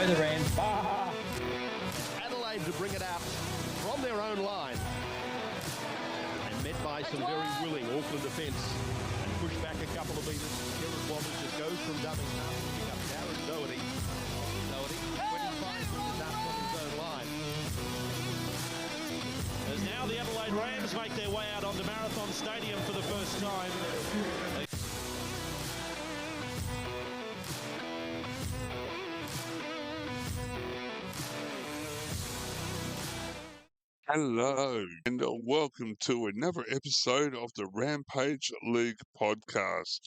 Go the Rams. Adelaide to bring it out from their own line. And met by some very willing Auckland defence. And pushed back a couple of metres. Kieran Walters just goes from dubbing half to pick up Darren Doherty. 25 metres out from his own line. As now the Adelaide Rams make their way out onto Marathon Stadium for the first time. Hello, and welcome to another episode of the Rampage League podcast,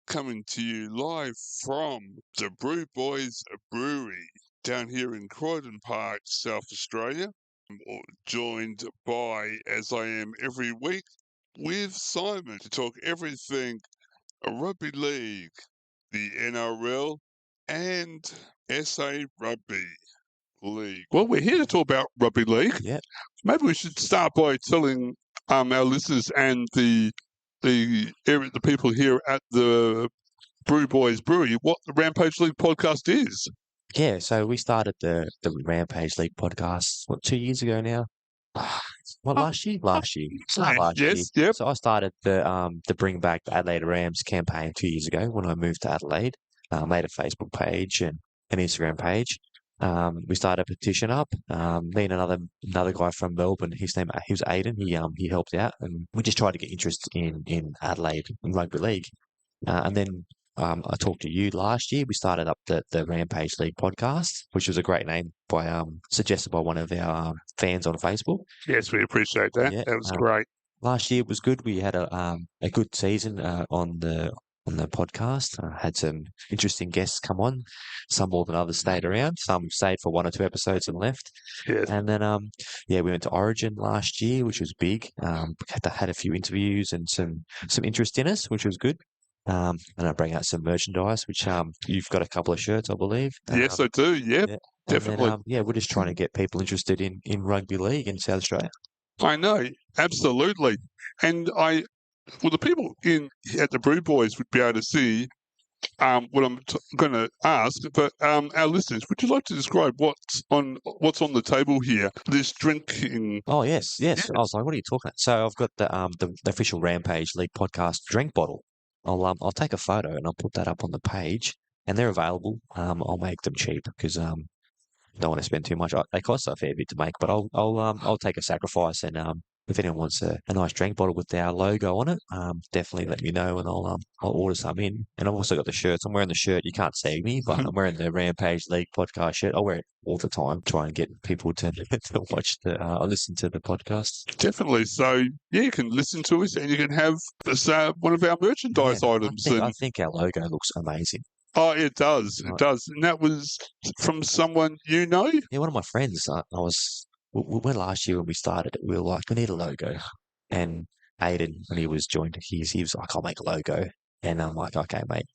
coming to you live from the Brew Boys Brewery down here in Croydon Park, South Australia. I'm joined by, as I am every week, with Simon to talk everything Rugby League, the NRL, and SA Rugby League. Well, we're here to talk about Rugby League. Yeah. Maybe we should start by telling our listeners and the people here at the Brew Boys Brewery what the Rampage League podcast is. Yeah, so we started the Rampage League podcast, 2 years ago now? Last year? Last year. Yes, yep. So I started the Bring Back the Adelaide Rams campaign 2 years ago when I moved to Adelaide. Made a Facebook page and an Instagram page. We started a petition up. Me and another guy from Melbourne, he was Aiden. He helped out, and we just tried to get interest in Adelaide in rugby league. And then I talked to you last year. We started up the Rampage League podcast, which was a great name suggested by one of our fans on Facebook. Yes, we appreciate that. Yeah, that was great. Last year was good. We had a good season on the podcast. Had some interesting guests come on. Some more than others stayed around. Some stayed for 1 or 2 episodes and left. Yes. And then we went to Origin last year, which was big. Had a few interviews and some interest in us, which was good. And I bring out some merchandise, which you've got a couple of shirts, I believe. Yes, I do. Yep, yeah, definitely. Then, we're just trying to get people interested in rugby league in South Australia. I know, absolutely. And the people at the Brew Boys would be able to see what I'm going to ask. But our listeners, would you like to describe what's on the table here? This drinking. Oh yes. I was like, what are you talking about? So I've got the official Rampage League podcast drink bottle. I'll take a photo and I'll put that up on the page, and they're available. I'll make them cheap because don't want to spend too much. They cost a fair bit to make, but I'll take a sacrifice, and if anyone wants a nice drink bottle with our logo on it, definitely let me know, and I'll order some in. And I've also got the shirts. I'm wearing the shirt. You can't see me, but I'm wearing the Rampage League podcast shirt. I wear it all the time, try and get people to watch listen to the podcast. Definitely. So yeah, you can listen to us, and you can have this, one of our merchandise items. I think our logo looks amazing. Oh, it does. It does. And that was from someone you know? Yeah, one of my friends. When last year when we started it, we were like, we need a logo. And Aiden, when he was joined, he was like, I'll make a logo. And I'm like, okay, mate.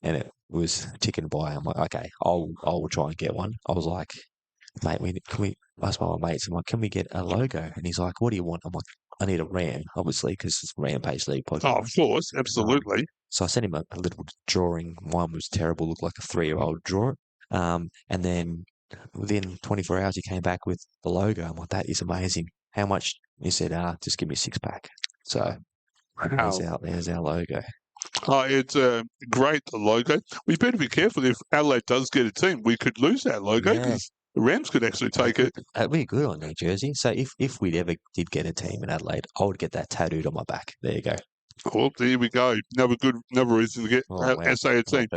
And it was ticking by. I'm like, okay, I'll try and get one. I was like, mate, I asked my mates, I'm like, can we get a logo? And he's like, what do you want? I'm like, I need a ram, obviously, because it's Rampage League podcast. Oh, of course, absolutely. So I sent him a little drawing. Mine was terrible, looked like a 3-year-old draw it. And then within 24 hours, he came back with the logo. I'm like, that is amazing. How much? He said, just give me a 6-pack. So there's our logo. Oh, it's a great logo. We better be careful. If Adelaide does get a team, we could lose that logo because the Rams could actually take it. It'd be good on New Jersey. So if we ever did get a team in Adelaide, I would get that tattooed on my back. There you go. Oh, there we go. Another reason to get SA a team.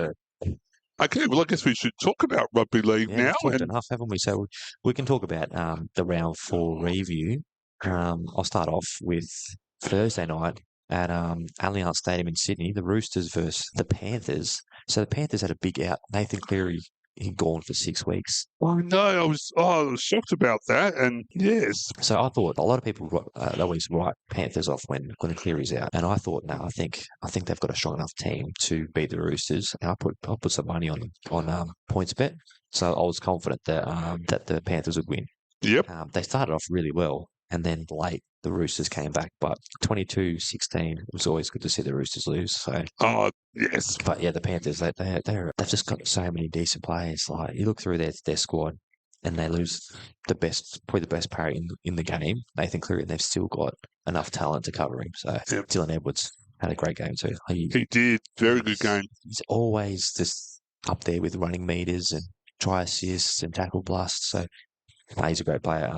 Okay, well, I guess we should talk about Rugby League now. We've talked enough, haven't we? So we can talk about the round 4 review. I'll start off with Thursday night at Allianz Stadium in Sydney, the Roosters versus the Panthers. So the Panthers had a big out. Nathan Cleary, he'd gone for 6 weeks. Oh, no, I was shocked about that. And yes. So I thought a lot of people always write Panthers off when Cleary's out. And I thought, no, I think they've got a strong enough team to beat the Roosters. And I put some money on points bet. So I was confident that the Panthers would win. Yep. They started off really well. And then late, the Roosters came back. But 22-16, it was always good to see the Roosters lose. So, Oh, yes. but yeah, the Panthers, they've just got so many decent players. Like you look through their squad, and they lose probably the best player in the game, Nathan Cleary, and they've still got enough talent to cover him. So Yep. Dylan Edwards had a great game too. He did. Very good game. He's always just up there with running meters and try assists and tackle blasts. So he's a great player,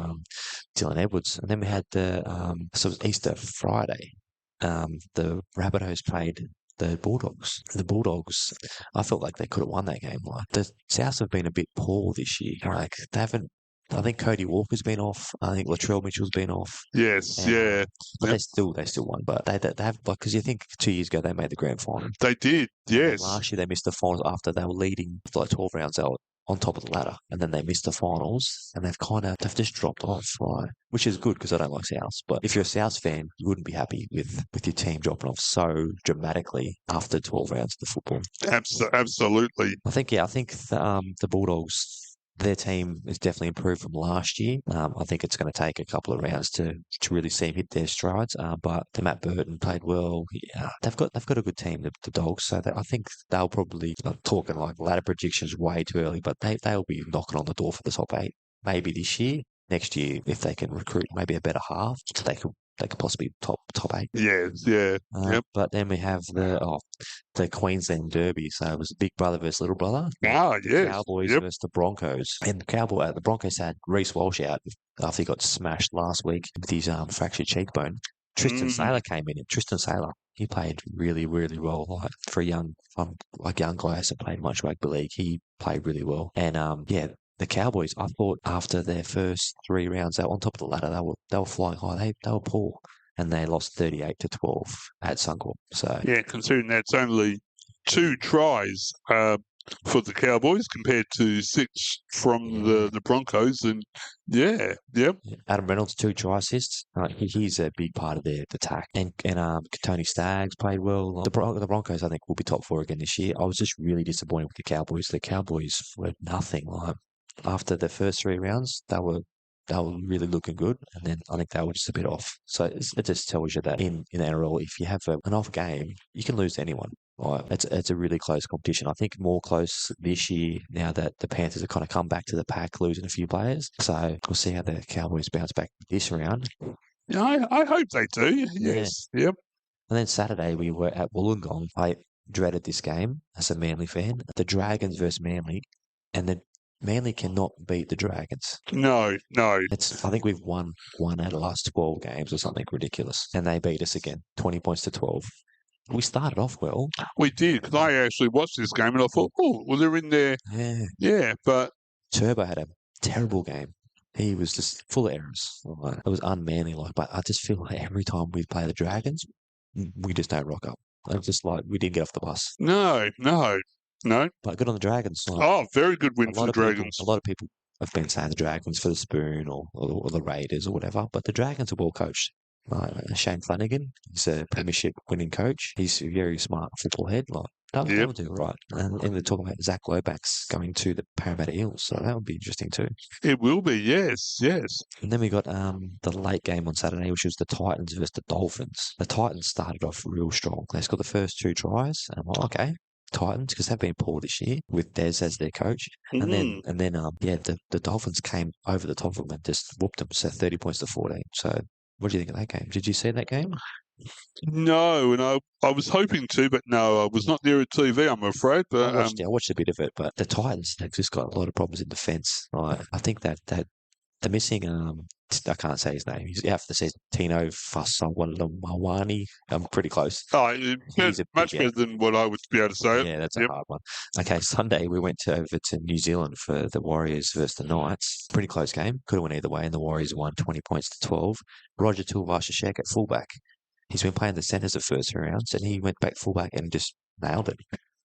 Dylan Edwards. And then we had so it was Easter Friday. The Rabbitohs played the Bulldogs. The Bulldogs, I felt like they could have won that game. Like the Souths have been a bit poor this year. Like they haven't. I think Cody Walker's been off. I think Latrell Mitchell's been off. Yes, And, yeah. But they still won. But they have, like, because you think 2 years ago they made the grand final. They did, And then yes. last year they missed the finals after they were leading like 12 rounds. They were on top of the ladder, and then they missed the finals, and they've just dropped off, like, which is good because I don't like Souths. But if you're a Souths fan, you wouldn't be happy with your team dropping off so dramatically after 12 rounds of the football. Absolutely. I think the Bulldogs, their team is definitely improved from last year. I think it's going to take a couple of rounds to really see them hit their strides. But the Matt Burton played well. Yeah, they've got a good team, the Dogs. So I think they'll probably, I'm talking like ladder predictions way too early, but they'll be knocking on the door for the top 8 maybe this year. Next year, if they can recruit maybe a better half, they could possibly top 8. Yes, yeah. Yep. But then we have the Queensland Derby. So it was big brother versus little brother. Ah, yes. Cowboys Yep. versus the Broncos. And the Broncos had Reece Walsh out after he got smashed last week with his fractured cheekbone. Tristan Saylor came in. And Tristan Saylor, he played really, really well. Like for a young guy hasn't played much rugby league, he played really well. And the Cowboys, I thought after their first 3 rounds, they were on top of the ladder. They were flying high. They were poor, and they lost 38-12 at Suncorp. So yeah, considering that's only 2 tries for the Cowboys compared to 6 from the Broncos, and Adam Reynolds 2 try assists. He's a big part of their attack, and Tony Staggs played well. The Broncos, I think, will be top 4 again this year. I was just really disappointed with the Cowboys. The Cowboys were nothing. Like after the first 3 rounds, they were really looking good, and then I think they were just a bit off. So it just tells you that in the NRL, if you have an off game, you can lose to anyone. Like it's a really close competition. I think more close this year now that the Panthers have kind of come back to the pack, losing a few players. So we'll see how the Cowboys bounce back this round. Yeah, I hope they do. Yes, yep. And then Saturday we were at Wollongong. I dreaded this game as a Manly fan. The Dragons versus Manly, and the Manly cannot beat the Dragons. No. I think we've won out of the last 12 games or something ridiculous. And they beat us again, 20 points to 12. We started off well. We did, because I actually watched this game and I thought, oh, well, they're in there. Yeah. Yeah, but Turbo had a terrible game. He was just full of errors. It was unmanly. But I just feel like every time we play the Dragons, we just don't rock up. It's just like we didn't get off the bus. No. But good on the Dragons. Very good win for the Dragons. A lot of people have been saying the Dragons for the spoon or the Raiders or whatever, but the Dragons are well coached. Shane Flanagan, he's a premiership winning coach. He's a very smart football head. They'll do right. And they're talking about Zach Loback's going to the Parramatta Eels, so that would be interesting too. It will be, yes. And then we got the late game on Saturday, which was the Titans versus the Dolphins. The Titans started off real strong. They scored the first 2 tries, and I'm like, okay, Titans, because they've been poor this year with Des as their coach. And then the Dolphins came over the top of them and just whooped them, so 30 points to 14. So what do you think of that game? Did you see that game? No, and I was hoping to, but no, I was not there at TV, I'm afraid. But I watched a bit of it, but the Titans, they've just got a lot of problems in defence. I think that they're missing, I can't say his name. He's out for the season. Tino Fasawalawani. I'm pretty close. Oh, much better than what I would be able to say. Yeah, that's a hard one. Okay, Sunday we went over to New Zealand for the Warriors versus the Knights. Pretty close game. Could have went either way, and the Warriors won 20 points to 12. Roger Tuivasa-Sheck at fullback. He's been playing the centres the first 3 rounds, and he went back fullback and just nailed it,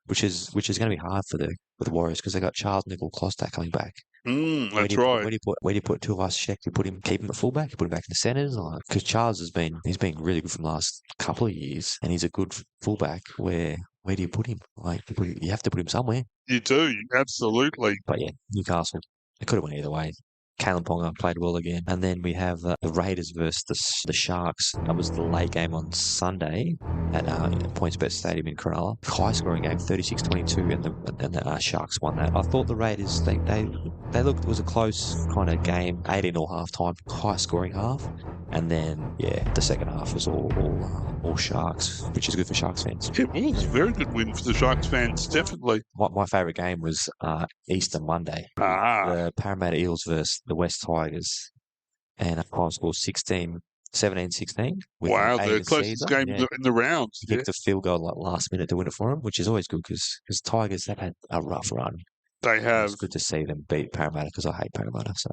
which is going to be hard for the Warriors because they got Charles Nicoll-Klostak coming back. That's right. Where do you put Tuivasa-Sheck? Keep him at fullback. You put him back in the centres, because Charles he's been really good from the last couple of years, and he's a good fullback. Where do you put him? You have to put him somewhere. You do, absolutely. But yeah, Newcastle. It could have went either way. Kalen Ponga played well again. And then we have the Raiders versus the Sharks. That was the late game on Sunday at PointsBet Stadium in Cronulla. High-scoring game, 36-22, and the Sharks won that. I thought the Raiders, they looked, it was a close kind of game, 18 or half-time, high-scoring half. And then, the second half was all Sharks, which is good for Sharks fans. It was a very good win for the Sharks fans, definitely. My favourite game was Easter Monday. The Parramatta Eels versus the West Tigers. And a final score 17-16. Wow, the closest game in the round. He kicked a field goal like last minute to win it for them, which is always good because Tigers, they've had a rough run. They have. It's good to see them beat Parramatta because I hate Parramatta. So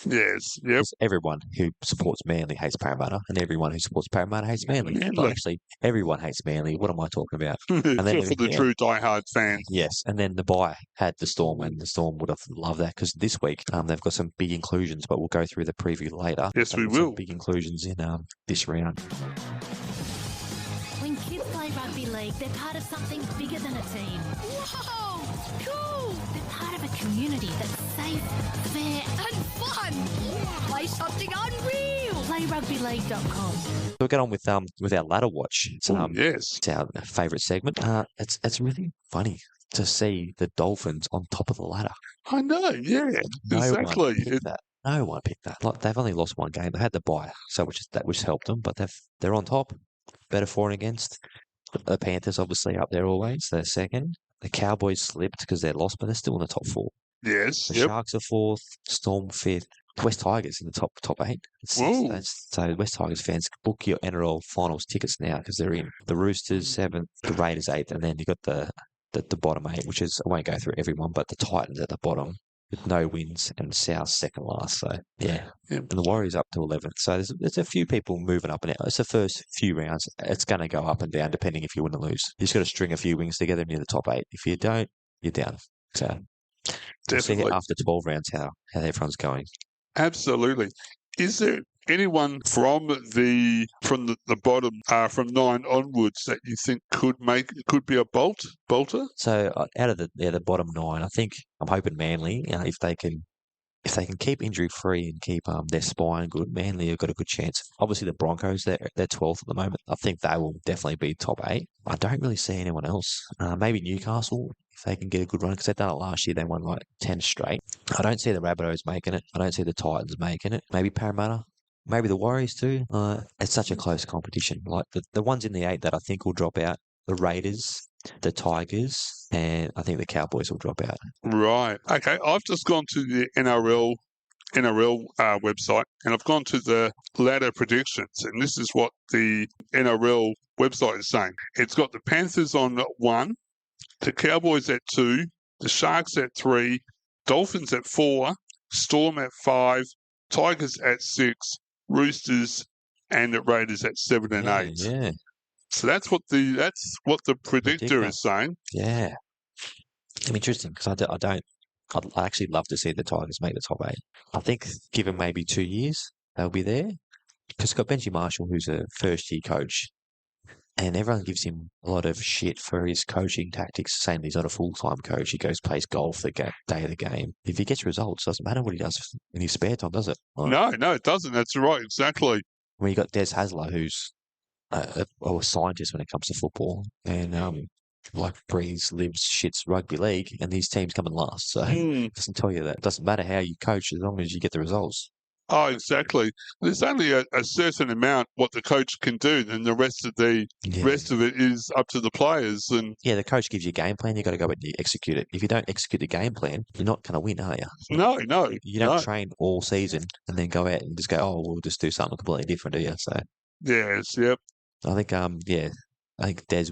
yes, yep. Everyone who supports Manly hates Parramatta, and everyone who supports Parramatta hates Manly. But actually, everyone hates Manly. What am I talking about? And then, for the true diehard fans. Yes, and then the bye had the Storm, and the Storm would have loved that because this week they've got some big inclusions, but we'll go through the preview later. Yes, we will. Big inclusions in this round. When kids play rugby league, they're part of something bigger than a team. Whoa! Cool! They're part of a community that's safe, fair, and fun. Play something unreal. PlayRugbyLeague.com. So we'll get on with our ladder watch. It's our favourite segment. It's really funny to see the Dolphins on top of the ladder. I know, exactly. No one picked that. Like, they've only lost one game. They had the bye, so which helped them, but they're on top. Better for and against. The Panthers obviously up there always. They're second. The Cowboys slipped because they're lost, but they're still in the top four. Yes. The Sharks are fourth. Storm fifth. West Tigers in the top 8. So West Tigers fans, book your NRL finals tickets now because they're in. The Roosters 7th, the Raiders 8th, and then you got the bottom 8, which is, I won't go through everyone, but the Titans at the bottom with no wins and South second last. So and the Warriors up to 11th. So there's a few people moving up and out. It's the first few rounds. It's going to go up and down depending if you win or lose. You just got to string a few wins together and you're the top 8. If you don't, you're down. So we'll see after 12 rounds how everyone's going. Absolutely. Is there anyone from the bottom from 9 onwards that you think could be a bolter? So out of the bottom 9, I think I'm hoping Manly, if they can keep injury free and keep their spine good, Manly have got a good chance. Obviously the Broncos, they're 12th at the moment. I think they will definitely be top 8. I don't really see anyone else. Maybe Newcastle, if they can get a good run, because they've done it last year. They won like 10 straight. I don't see the Rabbitohs making it. I don't see the Titans making it. Maybe Parramatta. Maybe the Warriors too. It's such a close competition. Like the ones in the 8 that I think will drop out, the Raiders, the Tigers, and I think the Cowboys will drop out. Right. Okay. I've just gone to the NRL website, and I've gone to the ladder predictions, and this is what the NRL website is saying. It's got the Panthers on 1, the Cowboys at 2, the Sharks at 3, Dolphins at 4, Storm at 5, Tigers at 6, Roosters and the Raiders at 7 and 8. Yeah. So that's what the predictor is saying. Yeah. It's interesting because I'd actually love to see the Tigers make the top 8. I think given maybe 2 years, they'll be there. Because you've got Benji Marshall, who's a first-year coach, and everyone gives him a lot of shit for his coaching tactics, saying he's not a full-time coach. He goes plays golf the day of the game. If he gets results, it doesn't matter what he does in his spare time, does it? No, it doesn't. That's right, exactly. When you got Des Hasler, who's a scientist when it comes to football, and breathes, lives, shits rugby league, and these teams come in last. So it doesn't tell you that. It doesn't matter how you coach as long as you get the results. Oh, exactly. There's only a certain amount what the coach can do, and the rest of it is up to the players. And the coach gives you a game plan. You got to go and you execute it. If you don't execute the game plan, you're not going to win, are you? No. You don't train all season and then go out and just go, oh, we'll just do something completely different, do you? So yes, yep. I think I think Des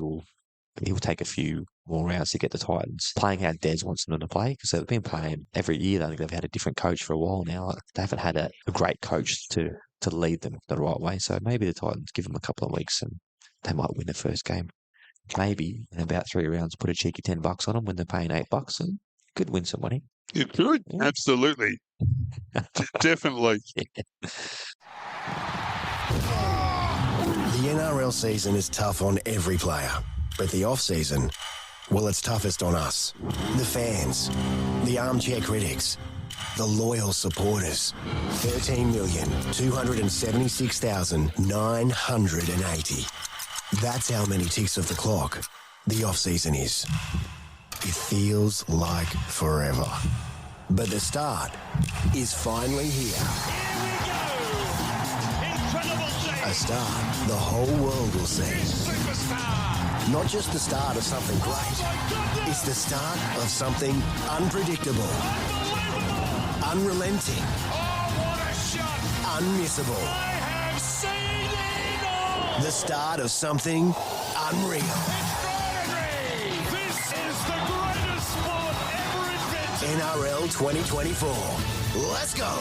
he'll take a few more rounds to get the Titans playing how Des wants them to play, because they've been playing every year. I think they've had a different coach for a while now. They haven't had a great coach to lead them the right way. So maybe the Titans give them a couple of weeks and they might win the first game. Maybe in about 3 rounds, put a cheeky $10 on them when they're paying $8 and could win some money. You could, absolutely. Definitely. The NRL season is tough on every player, but the off-season, well, it's toughest on us. The fans, the armchair critics, the loyal supporters. 13,276,980. That's how many ticks of the clock the off-season is. It feels like forever. But the start is finally here. A start the whole world will see. Not just the start of something great. It's the start of something unpredictable. Unrelenting. Unmissable. The start of something unreal. This is the greatest sport ever invented. NRL 2024. Let's go.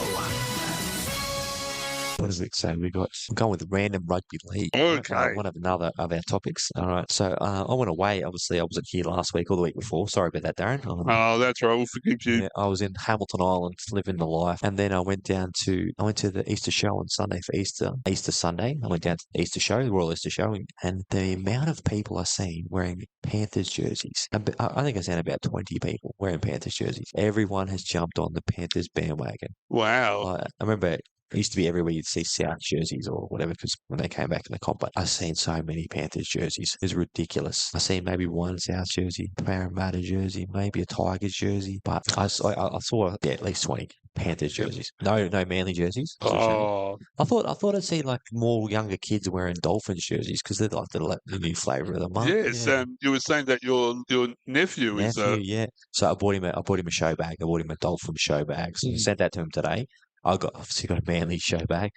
What does it say? I'm going with random rugby league. Okay. One of another of our topics. All right. So I went away. Obviously, I wasn't here last week or the week before. Sorry about that, Darren. Oh, that's right. We'll forgive you. Yeah, I was in Hamilton Island living the life, and then I went to the Easter show on Sunday for Easter Sunday. I went down to the Easter show, the Royal Easter show, and the amount of people I seen wearing Panthers jerseys. I think I seen about 20 people wearing Panthers jerseys. Everyone has jumped on the Panthers bandwagon. Wow. I remember. It used to be everywhere you'd see South jerseys or whatever, because when they came back in the comp, but I've seen so many Panthers jerseys. It's ridiculous. I've seen maybe one South jersey, Parramatta jersey, maybe a Tigers jersey, but I saw at least 20 Panthers jerseys. No Manly jerseys. Oh, I thought I'd see like more younger kids wearing Dolphins jerseys because they're like the new flavour of the month. yes. Yeah. You were saying that your nephew is. Yeah. So I bought him a show bag. I bought him a Dolphin show bag. So I sent that to him today. Obviously got a Manly show bag.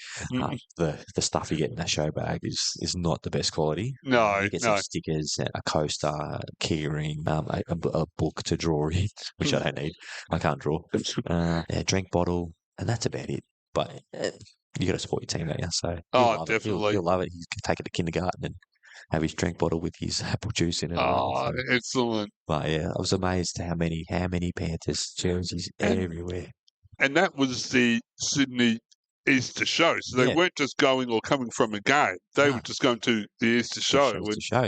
The stuff you get in that show bag is not the best quality. No, You get no. some stickers, a coaster, a keyring, a book to draw in, which I don't need. I can't draw. A drink bottle, and that's about it. But you got to support your team, don't you? So Definitely. He'll love it. He can take it to kindergarten and have his drink bottle with his apple juice in it. Oh, excellent. But yeah, I was amazed how many Panthers jerseys everywhere. And that was the Sydney Easter show. So they weren't just going or coming from a game. They were just going to the Easter show.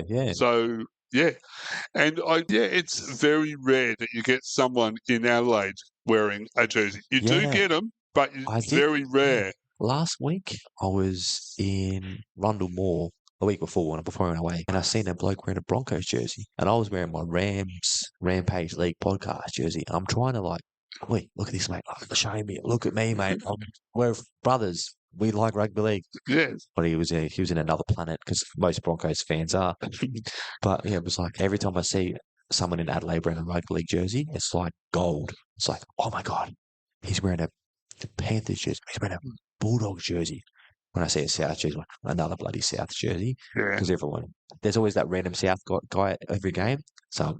Yeah. So, yeah. And it's very rare that you get someone in Adelaide wearing a jersey. You do get them, but it's very rare. Last week, I was in Rundle Mall the week before I went away, and I seen a bloke wearing a Broncos jersey, and I was wearing my Rampage League podcast jersey. I'm trying to wait, look at this, mate. Show me. Look at me, mate. We're brothers. We like rugby league. Yes. But he was in another planet because most Broncos fans are. But yeah, it was like every time I see someone in Adelaide wearing a rugby league jersey, it's like gold. It's like, oh my God, he's wearing a Panthers jersey. He's wearing a Bulldogs jersey. When I see a South jersey, another bloody South jersey. Because there's always that random South guy at every game. So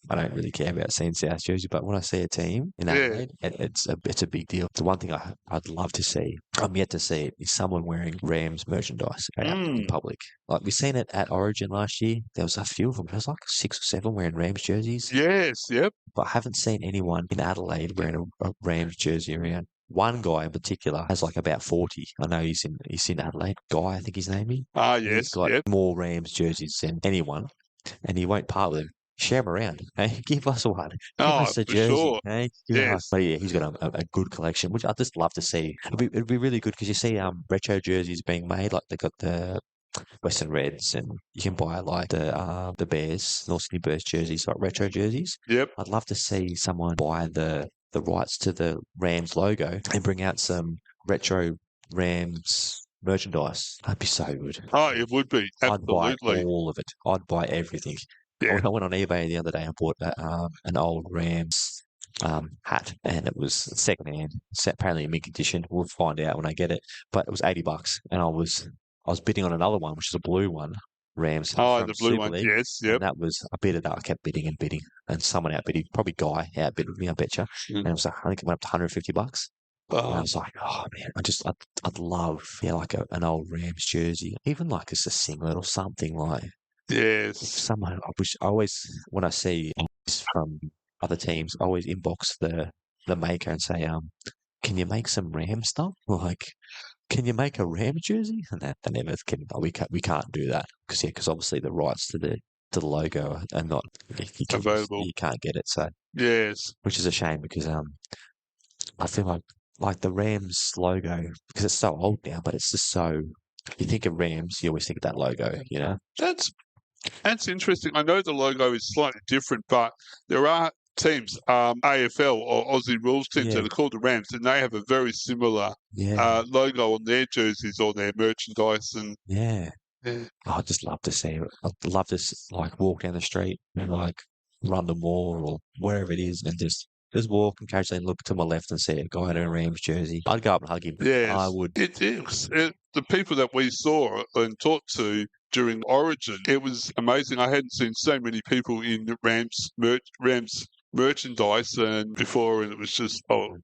I don't really care about seeing South jersey, but when I see a team in Adelaide, it's a big deal. The one thing I'd love to see, I'm yet to see it, is someone wearing Rams merchandise out in public. Like we've seen it at Origin last year. There was a few of them. There was like 6 or 7 wearing Rams jerseys. Yes, yep. But I haven't seen anyone in Adelaide wearing a Rams jersey around. One guy in particular has like about 40. I know he's in Adelaide. Guy, I think his name is. Yes. He's got more Rams jerseys than anyone, and he won't part with them. Share them around. Hey, give us one. Give us a jersey. Sure. Hey, Yes. But yeah, he's got a good collection, which I'd just love to see. It'd be really good because you see retro jerseys being made. Like they got the Western Reds, and you can buy like the Bears, North Sydney Bears jerseys, like retro jerseys. Yep. I'd love to see someone buy the rights to the Rams logo and bring out some retro Rams merchandise. That'd be so good. Oh, it would be. Absolutely. I'd buy all of it. I'd buy everything. Yeah. I went on eBay the other day and bought an old Rams hat, and it was secondhand. It's apparently in mint condition. We'll find out when I get it. But it was $80, and I was bidding on another one, which is a blue one. Rams. Oh, from the blue Super one. League, Yes, yep. and that was, I bid it up. I kept bidding and bidding, and someone outbid, probably Guy outbid me, I betcha. And it was, I think it went up to $150. And I was like, oh man, I'd love, like an old Rams jersey, even like as a singlet or something like. Yes. Someone, I always, when I see from other teams, I always inbox the maker and say, can you make some Ram stuff? Like, can you make a Ram jersey? And they never can. We can't do that because obviously the rights to the logo are not available. You can't get it. So yes, which is a shame because I feel like the Rams logo, because it's so old now, but it's just so, you think of Rams, you always think of that logo, you know? That's interesting. I know the logo is slightly different, but there are teams, AFL or Aussie rules teams Yeah. that are called the Rams, and they have a very similar Yeah. logo on their jerseys or their merchandise. And Yeah. yeah, I'd just love to see it. I'd love to like walk down the street and like run the mall or wherever it is and just walk occasionally and look to my left and see a guy in a Rams jersey. I'd go up and hug him. I yes, would. it is. The people that we saw and talked to during Origin, it was amazing. I hadn't seen so many people in Rams merchandise and before, and it was just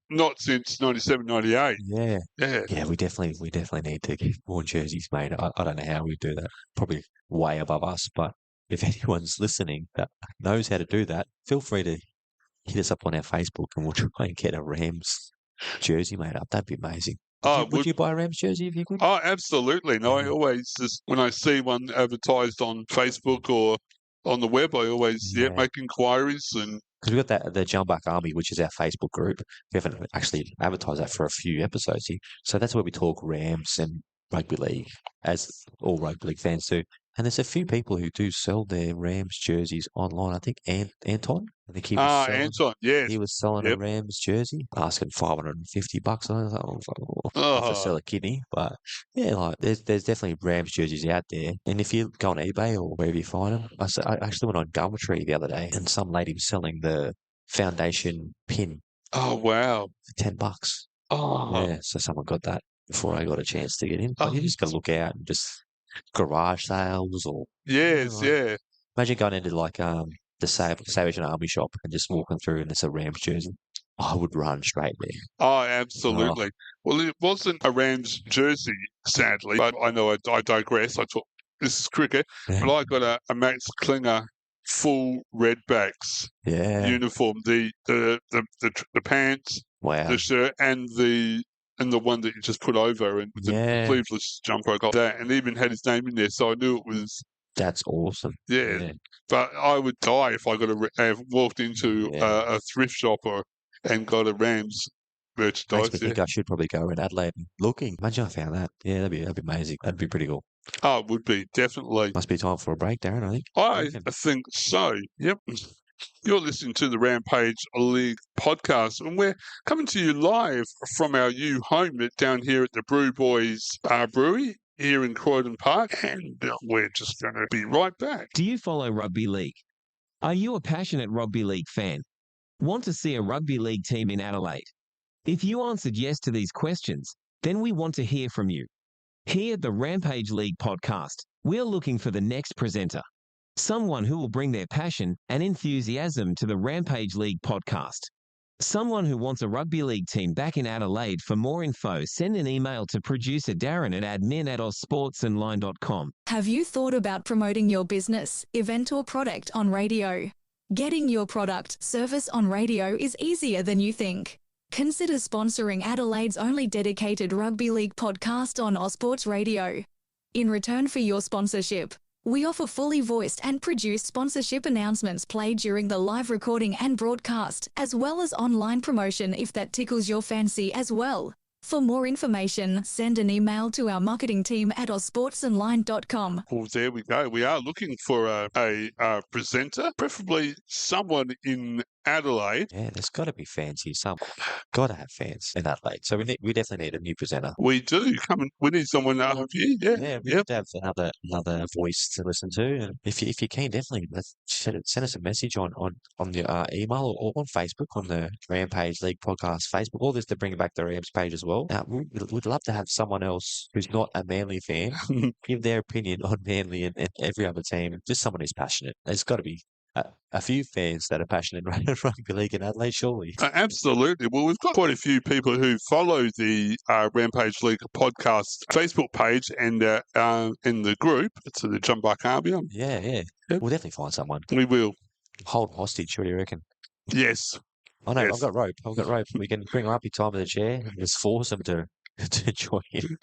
not since 97, 98. Yeah. Yeah. Yeah, we definitely need to get more jerseys made. I don't know how we do that. Probably way above us, but if anyone's listening that knows how to do that, feel free to hit us up on our Facebook and we'll try and get a Rams jersey made up. That'd be amazing. Would you buy a Rams jersey if you could? Oh, absolutely. No, I Yeah. always just, when I see one advertised on Facebook or on the web, I always Yeah. make inquiries. And Because we've got the Jumbuck Army, which is our Facebook group. We haven't actually advertised that for a few episodes here. So that's where we talk Rams and rugby league, as all rugby league fans do. And there's a few people who do sell their Rams jerseys online. I think Anton, I think he was selling. Anton, yes. He was selling a Yep. Rams jersey, asking $550. I was like, not to sell a kidney, but yeah, like there's definitely Rams jerseys out there. And if you go on eBay or wherever you find them, I actually went on Gumtree the other day, and some lady was selling the foundation pin Oh, wow. for $10. Oh, Yeah, so someone got that before I got a chance to get in. But you Oh. just got to look out and just garage sales or yes, like, yeah. imagine going into like the Salvation Army shop and just walking through and it's a Rams jersey. I would run straight there. Oh, absolutely. Well, it wasn't a Rams jersey, sadly, but I know I digress. I thought this is cricket, but I got a Max Klinger full redbacks Yeah. uniform, the pants, Wow. the shirt, and the one that you just put over, and with Yeah. the sleeveless jumper. I got that, and even had his name in there, so I knew it was. That's awesome. Yeah. But I would die if I have walked into Yeah. a thrift shop and got a Rams merchandise. Makes me think I should probably go around Adelaide and looking. Imagine I found that. Yeah, that'd be amazing. That'd be pretty cool. Oh, it would be, definitely. Must be time for a break, Darren, I think. I think so. Yep. You're listening to the Rampage League podcast, and we're coming to you live from our new home down here at the Brew Boys Brewery here in Croydon Park, and we're just going to be right back. Do you follow rugby league? Are you a passionate rugby league fan? Want to see a rugby league team in Adelaide? If you answered yes to these questions, then we want to hear from you. Here at the Rampage League podcast, we're looking for the next presenter. Someone who will bring their passion and enthusiasm to the Rampage League podcast. Someone who wants a rugby league team back in Adelaide. For more info, send an email to producer Darren at admin@aussportsonline.com. Have you thought about promoting your business, event or product on radio? Getting your product, service on radio is easier than you think. Consider sponsoring Adelaide's only dedicated rugby league podcast on Ausports Radio. In return for your sponsorship, we offer fully voiced and produced sponsorship announcements played during the live recording and broadcast, as well as online promotion if that tickles your fancy as well. For more information, send an email to our marketing team at ausportsonline.com. Well, there we go. We are looking for a presenter, preferably someone in Adelaide. Yeah, there's got to be fans here. Got to have fans in Adelaide. So we definitely need a new presenter. We do. We need someone up here. Yeah. Yeah, we have to have another voice to listen to. And if you can, definitely send us a message on the email or on Facebook on the Rampage League podcast Facebook. All this to bring back the Rams page as well. We'd love to have someone else who's not a Manly fan give their opinion on Manly and every other team. Just someone who's passionate. There's got to be a few fans that are passionate in rugby league in Adelaide, surely. Absolutely. Well, we've got quite a few people who follow the Rampage League podcast Facebook page and in the group. It's the Jumbuck Army. Yeah. Yep. We'll definitely find someone. We will. Hold hostage. What do you reckon? Yes. I know. Yes. I've got rope. We can bring her up, you tie her to the chair, and just force them to join in.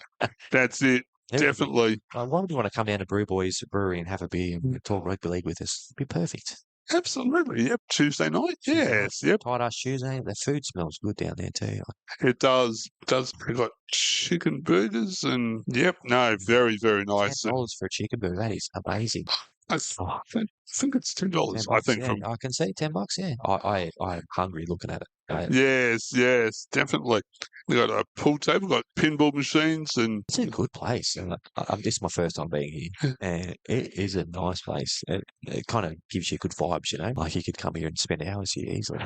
That's it. Definitely. Why would you want to come down to Brew Boys Brewery and have a beer and talk rugby league with us? It'd be perfect. Absolutely. Yep. Tuesday night. Yes. Yep. Tight ass Tuesday. The food smells good down there too. It does. It does. We've got chicken burgers and yep. No, very, very nice. $10 for a chicken burger. That is amazing. I Oh, think it's $10. I $10, think yeah, from I can see $10. Yeah, I'm hungry looking at it. yes, definitely. We got a pool table, got pinball machines, and It's a good place. And this is my first time being here, and it is a nice place. It kind of gives you good vibes, you know. Like you could come here and spend hours here easily.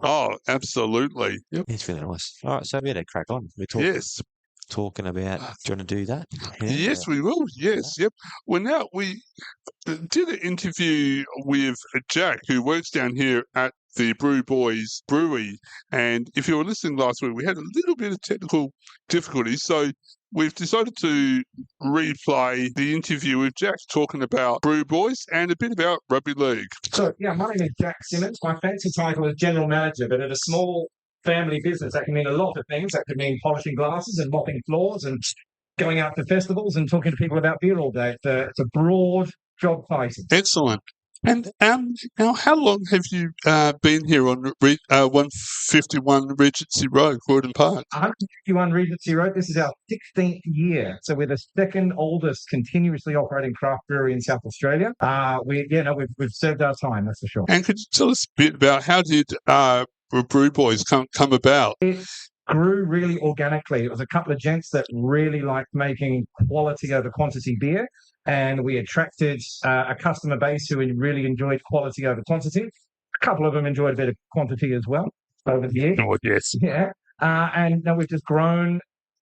oh, absolutely. Yep. It's really nice. All right, so we better crack on. We're talking about. Do you want to do that? Yeah? Yes, we will. Yes, yep. Well, now we did an interview with Jack, who works down here at the Brew Boys Brewery. And if you were listening last week, we had a little bit of technical difficulties. So we've decided to replay the interview with Jack talking about Brew Boys and a bit about rugby league. So, yeah, my name is Jack Simmons. My fancy title is General Manager, but at a small family business, that can mean a lot of things. That could mean polishing glasses and mopping floors and going out to festivals and talking to people about beer all day. It's a broad job title. Excellent. And now, how long have you been here on 151 Regency Road, Croydon Park? 151 Regency Road. This is our 16th year. So we're the second oldest continuously operating craft brewery in South Australia. We've served our time, that's for sure. And could you tell us a bit about how did Brew Boys come about? It grew really organically. It was a couple of gents that really liked making quality over quantity beer. And we attracted a customer base who really enjoyed quality over quantity. A couple of them enjoyed a bit of quantity as well over the years. Oh, yes. Yeah. And now we've just grown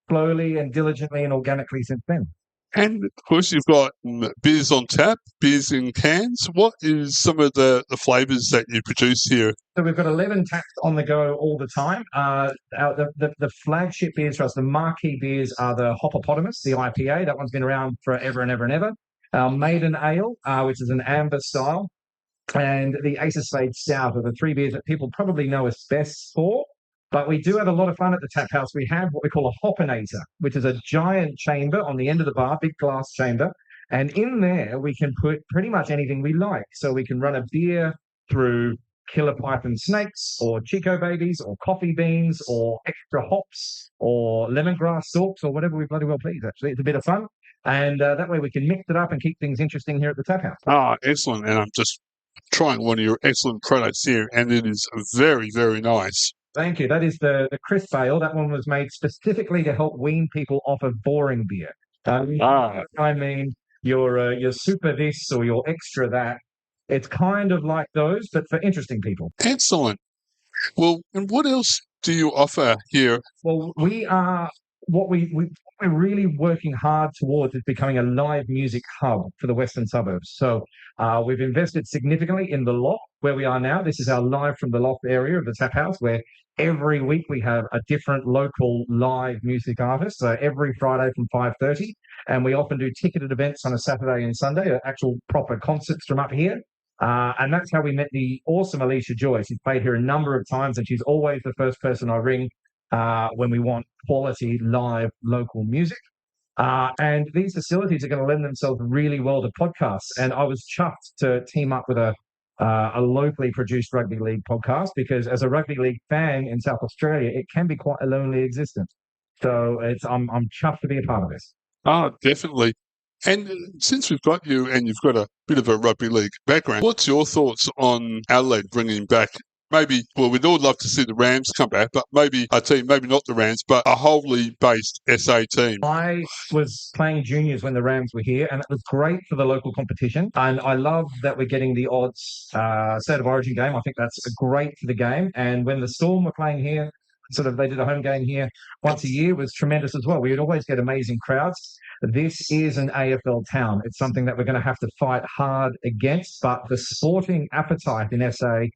slowly and diligently and organically since then. And, of course, you've got beers on tap, beers in cans. What is some of the flavours that you produce here? So we've got 11 taps on the go all the time. The flagship beers for us, the marquee beers, are the Hoppopotamus, the IPA. That one's been around forever and ever and ever. Our Maiden Ale, which is an amber style, and the Ace of Spades Stout are the three beers that people probably know us best for. But we do have a lot of fun at the tap house. We have what we call a Hoppinator, which is a giant chamber on the end of the bar, big glass chamber. And in there, we can put pretty much anything we like. So we can run a beer through Killer Python Snakes or Chico Babies or coffee beans or extra hops or lemongrass stalks or whatever we bloody well please, actually. It's a bit of fun. And that way we can mix it up and keep things interesting here at the tap house. Ah, excellent. And I'm just trying one of your excellent products here, and it is very, very nice. Thank you. That is the Crisp Ale. That one was made specifically to help wean people off of boring beer. I mean, your super this or your extra that. It's kind of like those, but for interesting people. Excellent. Well, and what else do you offer here? Well, what we're really working hard towards is becoming a live music hub for the Western suburbs. So we've invested significantly in the loft where we are now. This is our live from the loft area of the tap house, where every week we have a different local live music artist. So every Friday from 5:30, and we often do ticketed events on a Saturday and Sunday, actual proper concerts from up here. And that's how we met the awesome Alicia Joy. She's played here a number of times, and she's always the first person I ring when we want quality live local music. And these facilities are going to lend themselves really well to podcasts. And I was chuffed to team up with a locally produced rugby league podcast, because as a rugby league fan in South Australia, it can be quite a lonely existence. So I'm chuffed to be a part of this. Oh, definitely. And since we've got you and you've got a bit of a rugby league background, what's your thoughts on Adelaide bringing back we'd all love to see the Rams come back, but maybe a team, maybe not the Rams, but a wholly based SA team. I was playing juniors when the Rams were here, and it was great for the local competition. And I love that we're getting the odds State of Origin game. I think that's great for the game. And when the Storm were playing here, they did a home game here once a year, was tremendous as well. We would always get amazing crowds. This is an AFL town. It's something that we're going to have to fight hard against, but the sporting appetite in SA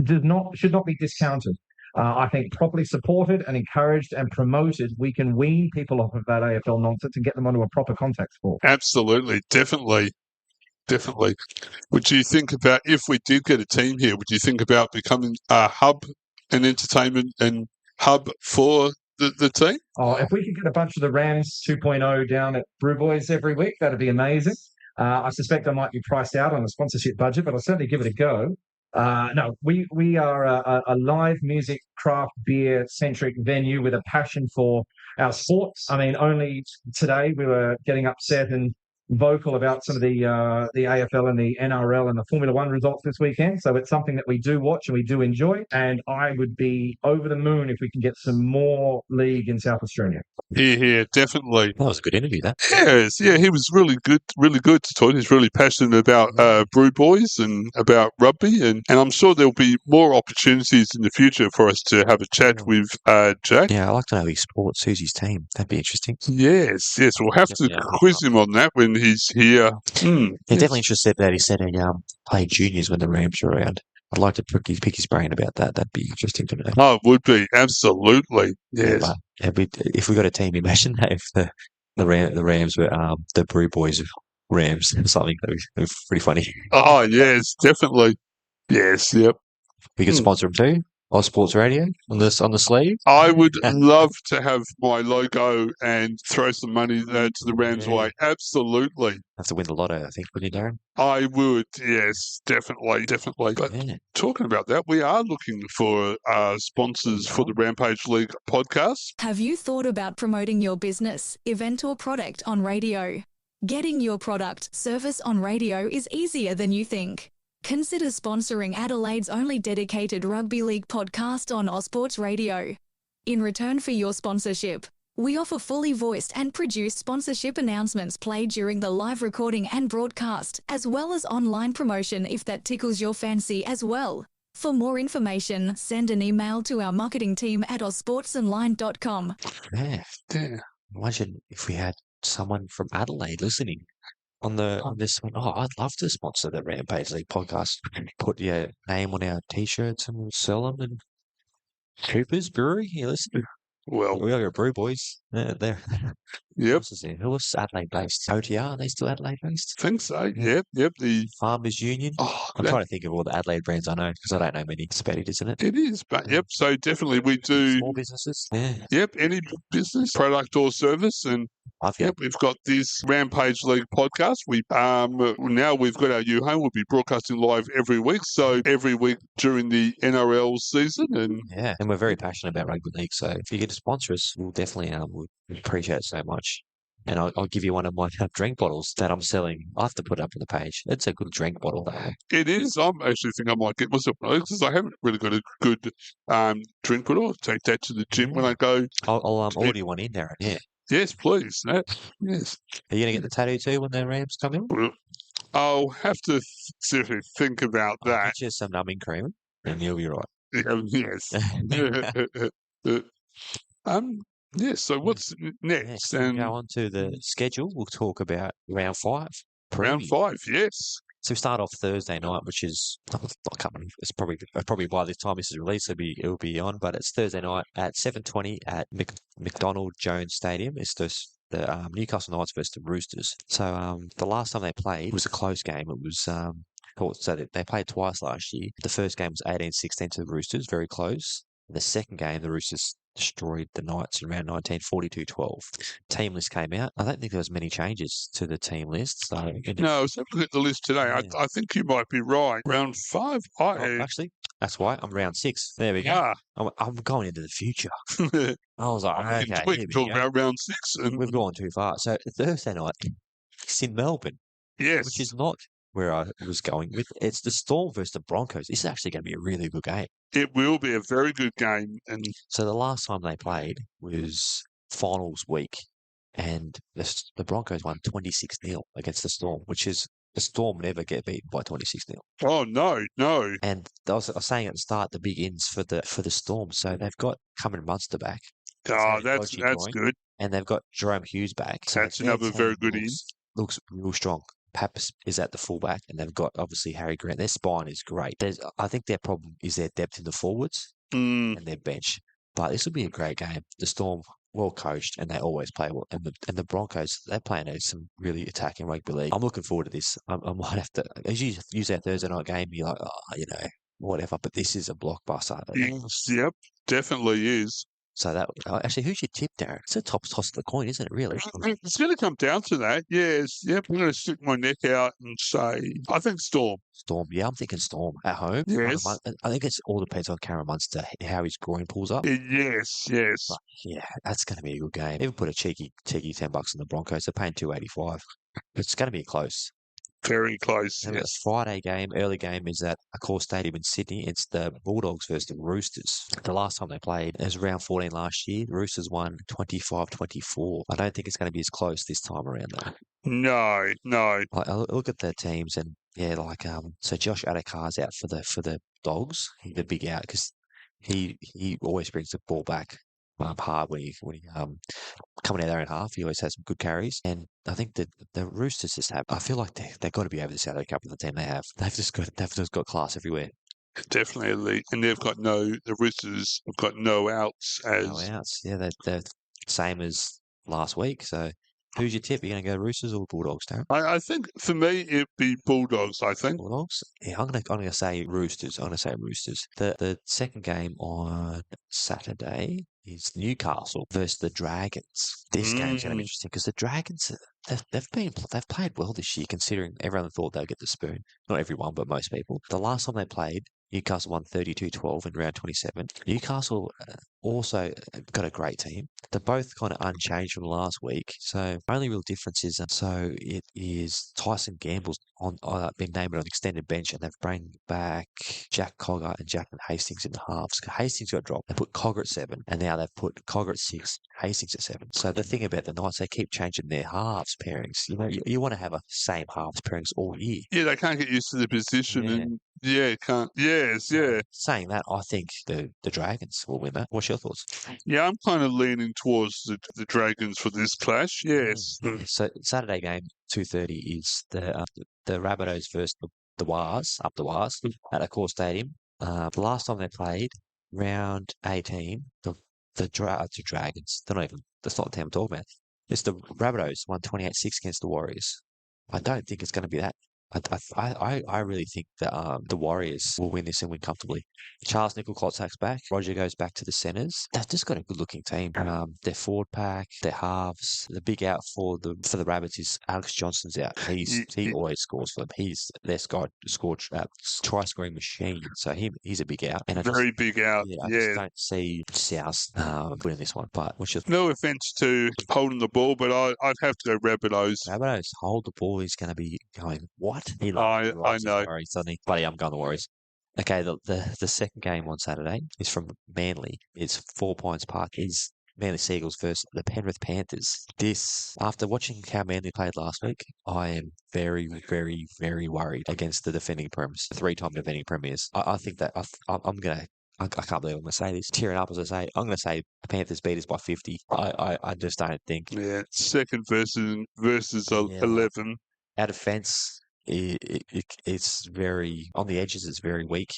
should not be discounted. I think properly supported and encouraged and promoted, we can wean people off of that AFL nonsense and get them onto a proper contact sport. Absolutely, definitely. Would you think about, if we did get a team here, would you think about becoming a hub, an entertainment and hub for the team? Oh, if we could get a bunch of the Rams 2.0 down at Brew Boys every week, that'd be amazing. I suspect I might be priced out on a sponsorship budget, but I'll certainly give it a go. No, we are a live music, craft beer centric venue with a passion for our sports. I mean, only today we were getting upset and vocal about some of the AFL and the NRL and the Formula One results this weekend. So it's something that we do watch and we do enjoy. And I would be over the moon if we can get some more league in South Australia. Yeah, definitely. That was a good interview, that. Yes, yeah, he was really good to talk. He's really passionate about Brew Boys and about rugby, and I'm sure there'll be more opportunities in the future for us to have a chat with Jack. Yeah, I like to know his sports. Who's his team? That'd be interesting. Yes, we'll have to quiz him on that when he's here. Yeah, definitely interested that he said he played juniors when the Rams were around. I'd like to pick his brain about that. That'd be interesting to know. Oh, it would be, absolutely. Yes. Yeah, but if we got a team, imagine that if the Rams were the Brew Boys Rams or something. That'd be pretty funny. Oh, yes, definitely. Yes, yep. We could sponsor them too. Oz Sports Radio on the sleeve. I would love to have my logo and throw some money to the Rams way. Absolutely. Have to win the lotto, I think, wouldn't you, Darren? I would, yes, definitely. But talking about that, we are looking for sponsors for the Rampage League podcast. Have you thought about promoting your business, event or product on radio? Getting your product, service on radio is easier than you think. Consider sponsoring Adelaide's only dedicated rugby league podcast on Sports Radio. In return for your sponsorship, we offer fully voiced and produced sponsorship announcements played during the live recording and broadcast, as well as online promotion if that tickles your fancy as well. For more information, send an email to our marketing team at ozsportsonline.com. Yeah. Imagine if we had someone from Adelaide listening on this one. Oh, I'd love to sponsor the Rampage League podcast. Put your name on our t-shirts and we'll sell them. And Cooper's Brewery, you listen. Well, we are Brew Boys. They're yep. Who was Adelaide based? OTR? Are they still Adelaide based? I think so. Yep. The Farmers Union. I'm trying to think of all the Adelaide brands I know because I don't know many. It's about it, isn't it? It is, but yep. So definitely we do small businesses. Yeah. Yep. Any business, product or service, and yep, we've got this Rampage League podcast. We now we've got our new home. We'll be broadcasting live every week. So every week during the NRL season, and we're very passionate about rugby league. So if you get to sponsor us, we'll definitely we'd appreciate it so much. And I'll give you one of my drink bottles that I'm selling. I have to put up on the page. It's a good drink bottle, though. It is. I actually think I might get myself one because I haven't really got a good drink bottle. I'll take that to the gym when I go. I'll order you one in, Darren. Yeah. Yes, please. Yes. Are you going to get the tattoo too when the Rams come in? Well, I'll have to seriously think about that. I'll get you some numbing cream and you'll be right. Yes. Yes, so what's next? And go on to the schedule. We'll talk about round 5. Round 5, yes. So we start off Thursday night, which is it's probably by the time this is released, it'll be on. But it's Thursday night at 7:20 at McDonald Jones Stadium. It's the Newcastle Knights versus the Roosters. So the last time they played was a close game. It was so they played twice last year. The first game was 18-16 to the Roosters, very close. The second game, the Roosters destroyed the Knights in round 19, 42-12. Team list came out. I don't think there was many changes to the team list. So no, I was looking at the list today. Yeah. I think you might be right. Round 5. Actually, that's why I'm round 6. There we go. Yeah. I'm going into the future. I was like, okay, we can talk about round 6. And we've gone too far. So Thursday night, it's in Melbourne. Yes. Which is not where I was going with. It's the Storm versus the Broncos. This is actually going to be a really good game. It will be a very good game. And so the last time they played was finals week, and the Broncos won 26-0 against the Storm, which is the Storm never get beaten by 26-0. Oh no! And I was saying at the start, the big ins for the Storm. So they've got Cameron Munster back. Oh, that's good. And they've got Jerome Hughes back. So that's another very good in. Looks real strong. Papas is at the fullback, and they've got obviously Harry Grant. Their spine is great. I think their problem is their depth in the forwards and their bench. But this will be a great game. The Storm, well coached, and they always play well. And the Broncos, they're playing some really attacking rugby league. I'm looking forward to this. I might have to, as you use that Thursday night game, you're like, whatever. But this is a blockbuster. Yes, yep, definitely is. So that actually, who's your tip, Darren? It's a top toss of the coin, isn't it? Really? It's going to come down to that. Yes. Yep. I'm going to stick my neck out and say, I think Storm. Storm, yeah, I'm thinking Storm at home. Yes. I think it all depends on Cameron Munster, how his groin pulls up. Yes. But yeah, that's going to be a good game. Even put a cheeky $10 on the Broncos. They're paying $2.85. It's going to be close. Very close. And Yes. the Friday game, early game, is at Accor Stadium in Sydney. It's the Bulldogs versus the Roosters. The last time they played, it was round 14 last year. The Roosters won 25-24. I don't think it's going to be as close this time around, though. No. Like, I look at the teams, and yeah, so Josh Adekar's out for the Dogs. The big out because he always brings the ball back hard when he coming out there in half. He always has some good carries, and I think that the Roosters just have. I feel like they've got to be over the Saturday Cup with the team they have. They've just got class everywhere. Definitely. And the Roosters have got no outs as. No outs. Yeah, they're same as last week. So who's your tip? Are you going to go Roosters or Bulldogs, Darren? I think for me it'd be Bulldogs. I think Bulldogs. Yeah, I'm gonna say Roosters. I'm gonna say Roosters. The second game on Saturday is Newcastle versus the Dragons. This game's going to be interesting because the Dragons they've played well this year, considering everyone thought they'd get the spoon. Not everyone, but most people. The last time they played, Newcastle won 32-12 in round 27. Newcastle also got a great team. They're both kind of unchanged from last week. So only real difference is it is Tyson Gamble's been named on extended bench, and they've brought back Jack Cogger and Jackman Hastings in the halves. Hastings got dropped. They put Cogger at 7, and now they've put Cogger at 6, Hastings at 7. So the thing about the Knights, they keep changing their halves pairings. You know, you want to have a same halves pairings all year. Yeah, they can't get used to the position, and can't. Yes, yeah. Saying that, I think the Dragons will win that. What's your thoughts? Yeah, I'm kind of leaning towards the Dragons for this clash. Yes. So Saturday game 2:30 is the Rabbitohs versus the Wars at Accor Stadium. The last time they played, round 18, the Dragons. That's not the team I'm talking about. It's the Rabbitohs won 28-6 against the Warriors. I don't think it's going to be that. I really think that the Warriors will win this and win comfortably. Charles Nichol-Klotzak's back. Roger goes back to the centres. They've just got a good-looking team. Their forward pack, their halves. The big out for the Rabbits is Alex Johnson's out. He always scores for them. He's their try-scoring machine. So he's a big out. And very big out. Yeah, I just don't see South winning this one. But what's your no offence to holding the ball, but I'd have to go Rabbitohs. Rabbitohs hold the ball. He's going to be going what? I know. Buddy, I'm going the Warriors. Okay, the second game on Saturday is from Manly. It's 4 Points Park. Is Manly Seagulls versus the Penrith Panthers. This, after watching how Manly played last week, I am very, very, very worried against the defending premiers, 3-time defending premiers. I think that I'm going to. I can't believe I'm going to say this. Tearing up as I say, I'm going to say the Panthers beat us by 50. I just don't think. Yeah, second versus 11. Our defence, it's very on the edges. It's very weak.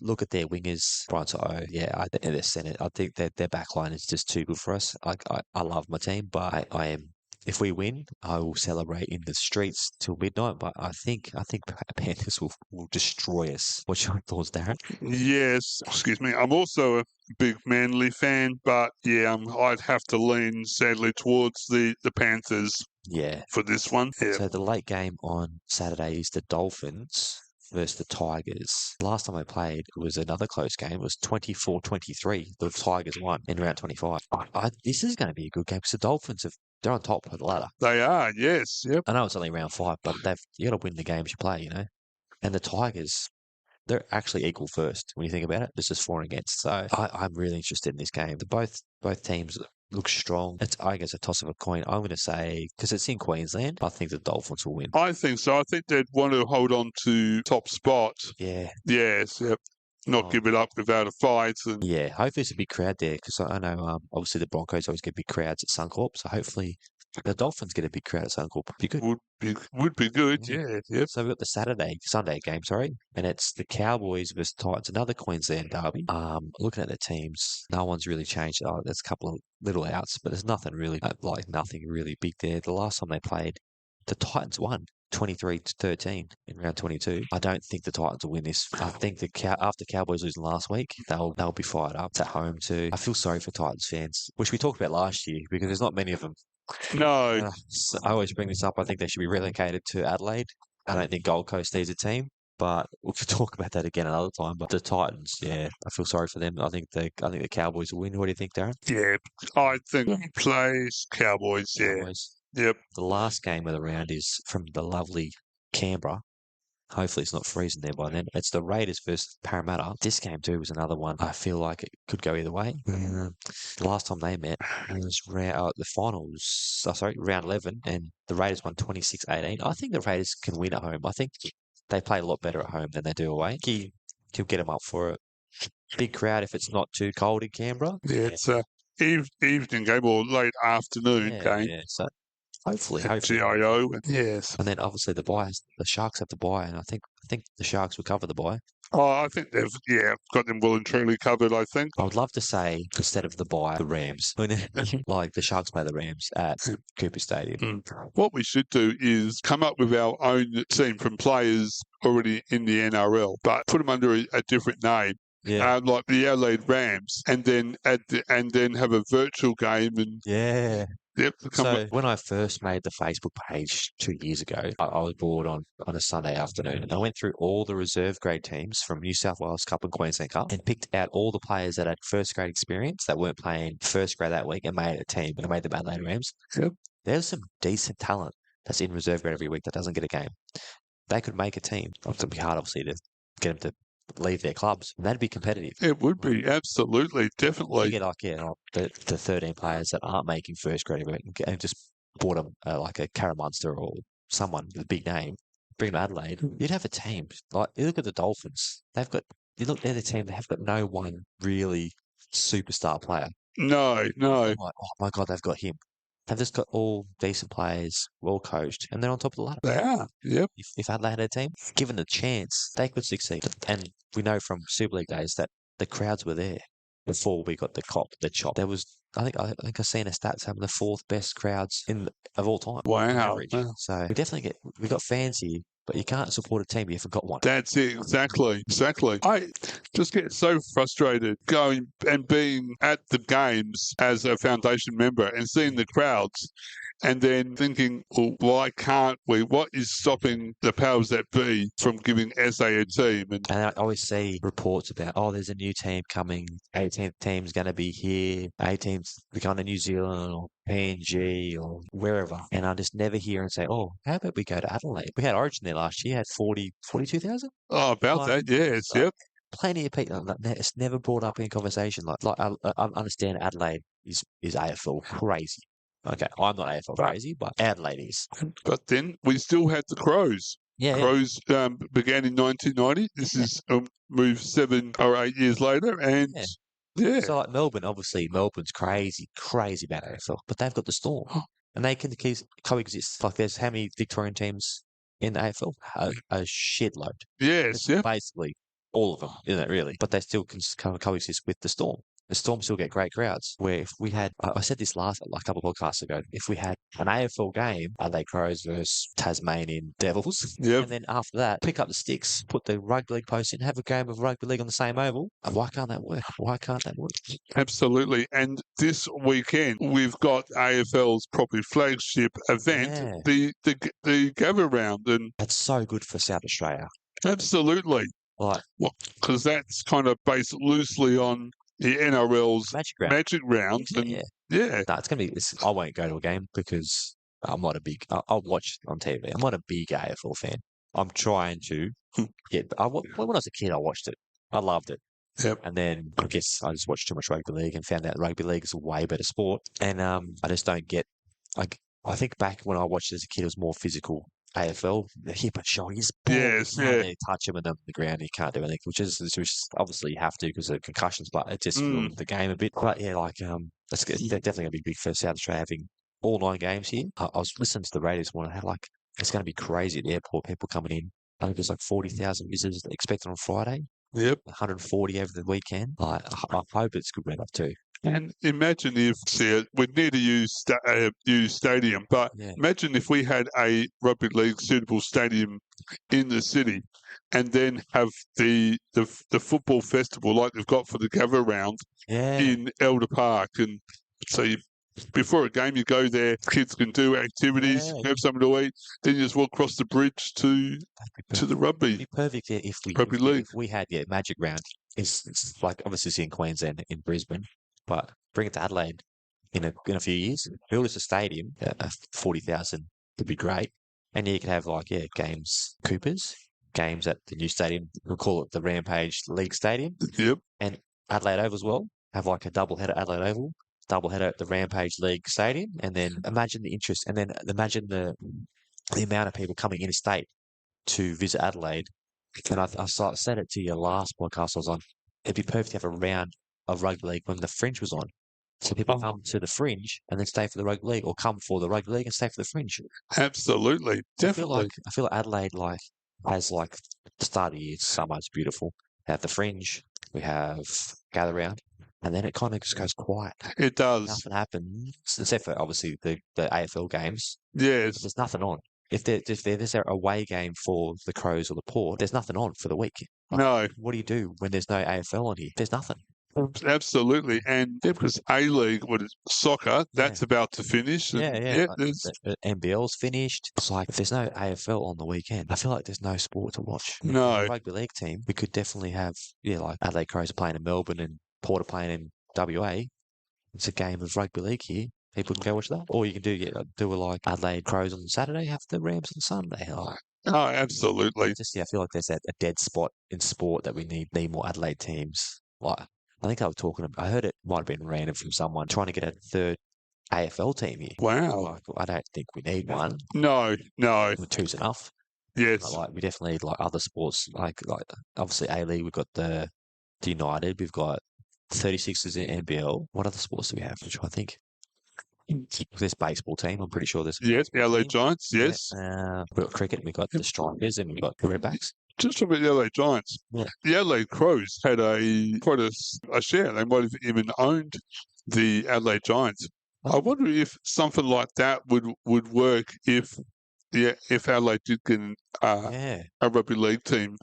Look at their wingers, Brian To'o. Yeah, and their centre. I think that their backline is just too good for us. I love my team, but I am. If we win, I will celebrate in the streets till midnight. But I think Panthers will destroy us. What's your thoughts, Darren? Yes, excuse me. I'm also a big Manly fan, but yeah, I'd have to lean sadly towards the Panthers. Yeah, for this one. Yeah. So the late game on Saturday is the Dolphins versus the Tigers. Last time I played, it was another close game. It was 24-23. The Tigers won in round 25. This is going to be a good game because the Dolphins they're on top of the ladder. They are, yes. Yep. I know it's only round 5, but you got to win the games you play, you know. And the Tigers, they're actually equal first when you think about it. This is 4 against. So I'm really interested in this game. Both teams look strong. It's, I guess, a toss of a coin. I'm going to say, because it's in Queensland, I think the Dolphins will win. I think so. I think they'd want to hold on to top spot. Yeah. Yes, yep. Not give it up without a fight. And yeah, hopefully it's a big crowd there because I know obviously the Broncos always get big crowds at Suncorp, so hopefully the Dolphins get a big crowd at Suncorp. Be good. Would be good, yeah. Yep. So we've got the Sunday game, and it's the Cowboys versus Titans, another Queensland derby. Looking at the teams, no one's really changed. There's a couple of little outs, but there's nothing really, nothing really big there. The last time they played, the Titans won 23-13 in round 22. I don't think the Titans will win this. I think after Cowboys losing last week, they'll be fired up. It's at home too. I feel sorry for Titans fans, which we talked about last year because there's not many of them. No. I always bring this up. I think they should be relegated to Adelaide. I don't think Gold Coast needs a team. But we could talk about that again another time. But the Titans, yeah, I feel sorry for them. I think the Cowboys will win. What do you think, Darren? Yeah, I think plays Cowboys, yeah. Cowboys. Yep. The last game of the round is from the lovely Canberra. Hopefully it's not freezing there by then. It's the Raiders versus Parramatta. This game too was another one. I feel like it could go either way. The last time they met was the finals, round 11, and the Raiders won 26-18. I think the Raiders can win at home. I think they play a lot better at home than they do away. He'll get them up for it. Big crowd if it's not too cold in Canberra. Yeah, it's a evening game or late afternoon game. Yeah, so hopefully. GIO. Yes. And then obviously the Sharks have the bye, and I think the Sharks will cover the bye. Oh, I think they've got them well and truly covered, I think. I would love to say, instead of the bye, the Rams. Like the Sharks play the Rams at Cooper Stadium. What we should do is come up with our own team from players already in the NRL, but put them under a different name. Yeah. Like the Adelaide Rams, and then have a virtual game and Yep. So when I first made the Facebook page 2 years ago, I was bored on a Sunday afternoon, and I went through all the reserve grade teams from New South Wales Cup and Queensland Cup and picked out all the players that had first grade experience that weren't playing first grade that week and made a team, and I made the Adelaide Rams. Yep. There's some decent talent that's in reserve grade every week that doesn't get a game. They could make a team. It'd be hard, obviously, to get them to leave their clubs. And that'd be competitive. It would be, absolutely, definitely. You get the 13 players that aren't making first grade every week and just bought them like a Cara Munster or someone with a big name, bring them to Adelaide, you'd have a team. Like, you look at the Dolphins, they're the team, they have got no one really superstar player. No. Like, oh my God, they've got him. They've just got all decent players, well coached, and they're on top of the ladder. They are, yep. If Adelaide had a team, given the chance, they could succeed. And we know from Super League days that the crowds were there before we got the chop. There was, I think I've seen a stats having the fourth best crowds of all time. Wow. So we got fans here, but you can't support a team if you've got one. That's it, exactly. I just get so frustrated going and being at the games as a foundation member and seeing the crowds and then thinking, well, why can't we? What is stopping the powers that be from giving SA a team? And I always see reports about, there's a new team coming, 18th team's going to be here, 18th going to New Zealand or PNG or wherever. And I just never hear and say, how about we go to Adelaide? We had Origin there last year, had 42,000. Oh, about that, yes, yep. Plenty of people. It's never brought up in conversation. Like I understand Adelaide is AFL crazy. Okay, I'm not AFL crazy, but Adelaide is. But then we still had the Crows. Crows began in 1990. This is moved 7 or 8 years later, and So like Melbourne's crazy about AFL, but they've got the Storm, and they can coexist. Like, there's how many Victorian teams in the AFL? A shitload. Yes, yeah. Basically all of them, isn't it really? But they still can coexist with the Storm. The Storm still get great crowds. Where if we had, I said this a couple of podcasts ago, if we had an AFL game, Adelaide Crows versus Tasmanian Devils, and then after that, pick up the sticks, put the rugby league post in, have a game of rugby league on the same oval. Why can't that work? Absolutely. And this weekend, we've got AFL's probably flagship event, the Gather Round, and that's so good for South Australia. Absolutely. Like, because that's kind of based loosely on the NRL's Magic Round. No, it's going to be. I won't go to a game because I'm not a big. I'll watch on TV. I'm not a big AFL fan. I'm trying to get. When I was a kid, I watched it. I loved it. Yep. And then I guess I just watched too much rugby league and found out rugby league is a way better sport. And I just don't get. I think back when I watched it as a kid, it was more physical. AFL, the hip and shoulders, they touch him and on the ground, you can't do anything, which is obviously you have to because of concussions, but it just ruined the game a bit. But it's definitely going to be big for South Australia having all 9 games here. I was listening to the radio this morning, it's going to be crazy at the airport, people coming in. I think there's 40,000 visitors expected on Friday. Yep. 140 over the weekend. I hope it's good weather too. And imagine if, we'd need to use stadium, but Yeah. imagine if we had a rugby league suitable stadium in the city, and then have the football festival like they've got for the Gather Round in Elder Park, and so before a game you go there, kids can do activities, have something to eat, then you just walk across the bridge to the rugby. It'd be perfect if Rugby league. we had Magic Round. It's like obviously it's in Queensland, in Brisbane, but bring it to Adelaide in a few years. Build us a stadium, 40,000 would be great, and you could have games, Coopers, games at the new stadium. We'll call it the Rampage League Stadium. Yep. And Adelaide Oval as well. Have like a double header at Adelaide Oval, double header at the Rampage League Stadium, and then imagine the interest, and then imagine the amount of people coming interstate to visit Adelaide. And I said it to your last podcast I was on. It'd be perfect to have a round of rugby league when the Fringe was on. So people come to the Fringe and then stay for the rugby league, or come for the rugby league and stay for the Fringe. Absolutely, definitely. I feel like Adelaide has the start of the year, summer, it's beautiful. We have the Fringe, we have Gather Round, and then it kind of just goes quiet. It does. Nothing happens, except for obviously the AFL games. Yes. There's nothing on. If there's an away game for the Crows or the Port, there's nothing on for the week. No. What do you do when there's no AFL on here? There's nothing. Absolutely. And because A-League, soccer, that's about to finish. And NBL's finished. It's like, if there's no AFL on the weekend, I feel like there's no sport to watch. No. The rugby league team, we could definitely have, like Adelaide Crows are playing in Melbourne and Port are playing in WA. It's a game of rugby league here. People can go watch that. Or you can do like Adelaide Crows on Saturday, have the Rams on Sunday. Oh, absolutely. I feel like there's a dead spot in sport that we need more Adelaide teams. Like, I think I heard it might have been random from someone trying to get a third AFL team here. Wow. I don't think we need one. No. Two's enough. Yes. But we definitely need other sports, like obviously A-League, we've got the United, we've got 36ers in NBL. What other sports do we have? I think there's baseball team. I'm pretty sure there's. Yes, the Adelaide Giants. Yes. We've got cricket. We've got the Strikers, and we've got the Redbacks. Just about the Adelaide Giants. Yeah. The Adelaide Crows had quite a share. They might have even owned the Adelaide Giants. I wonder if something like that would work if Adelaide did get a rugby league team.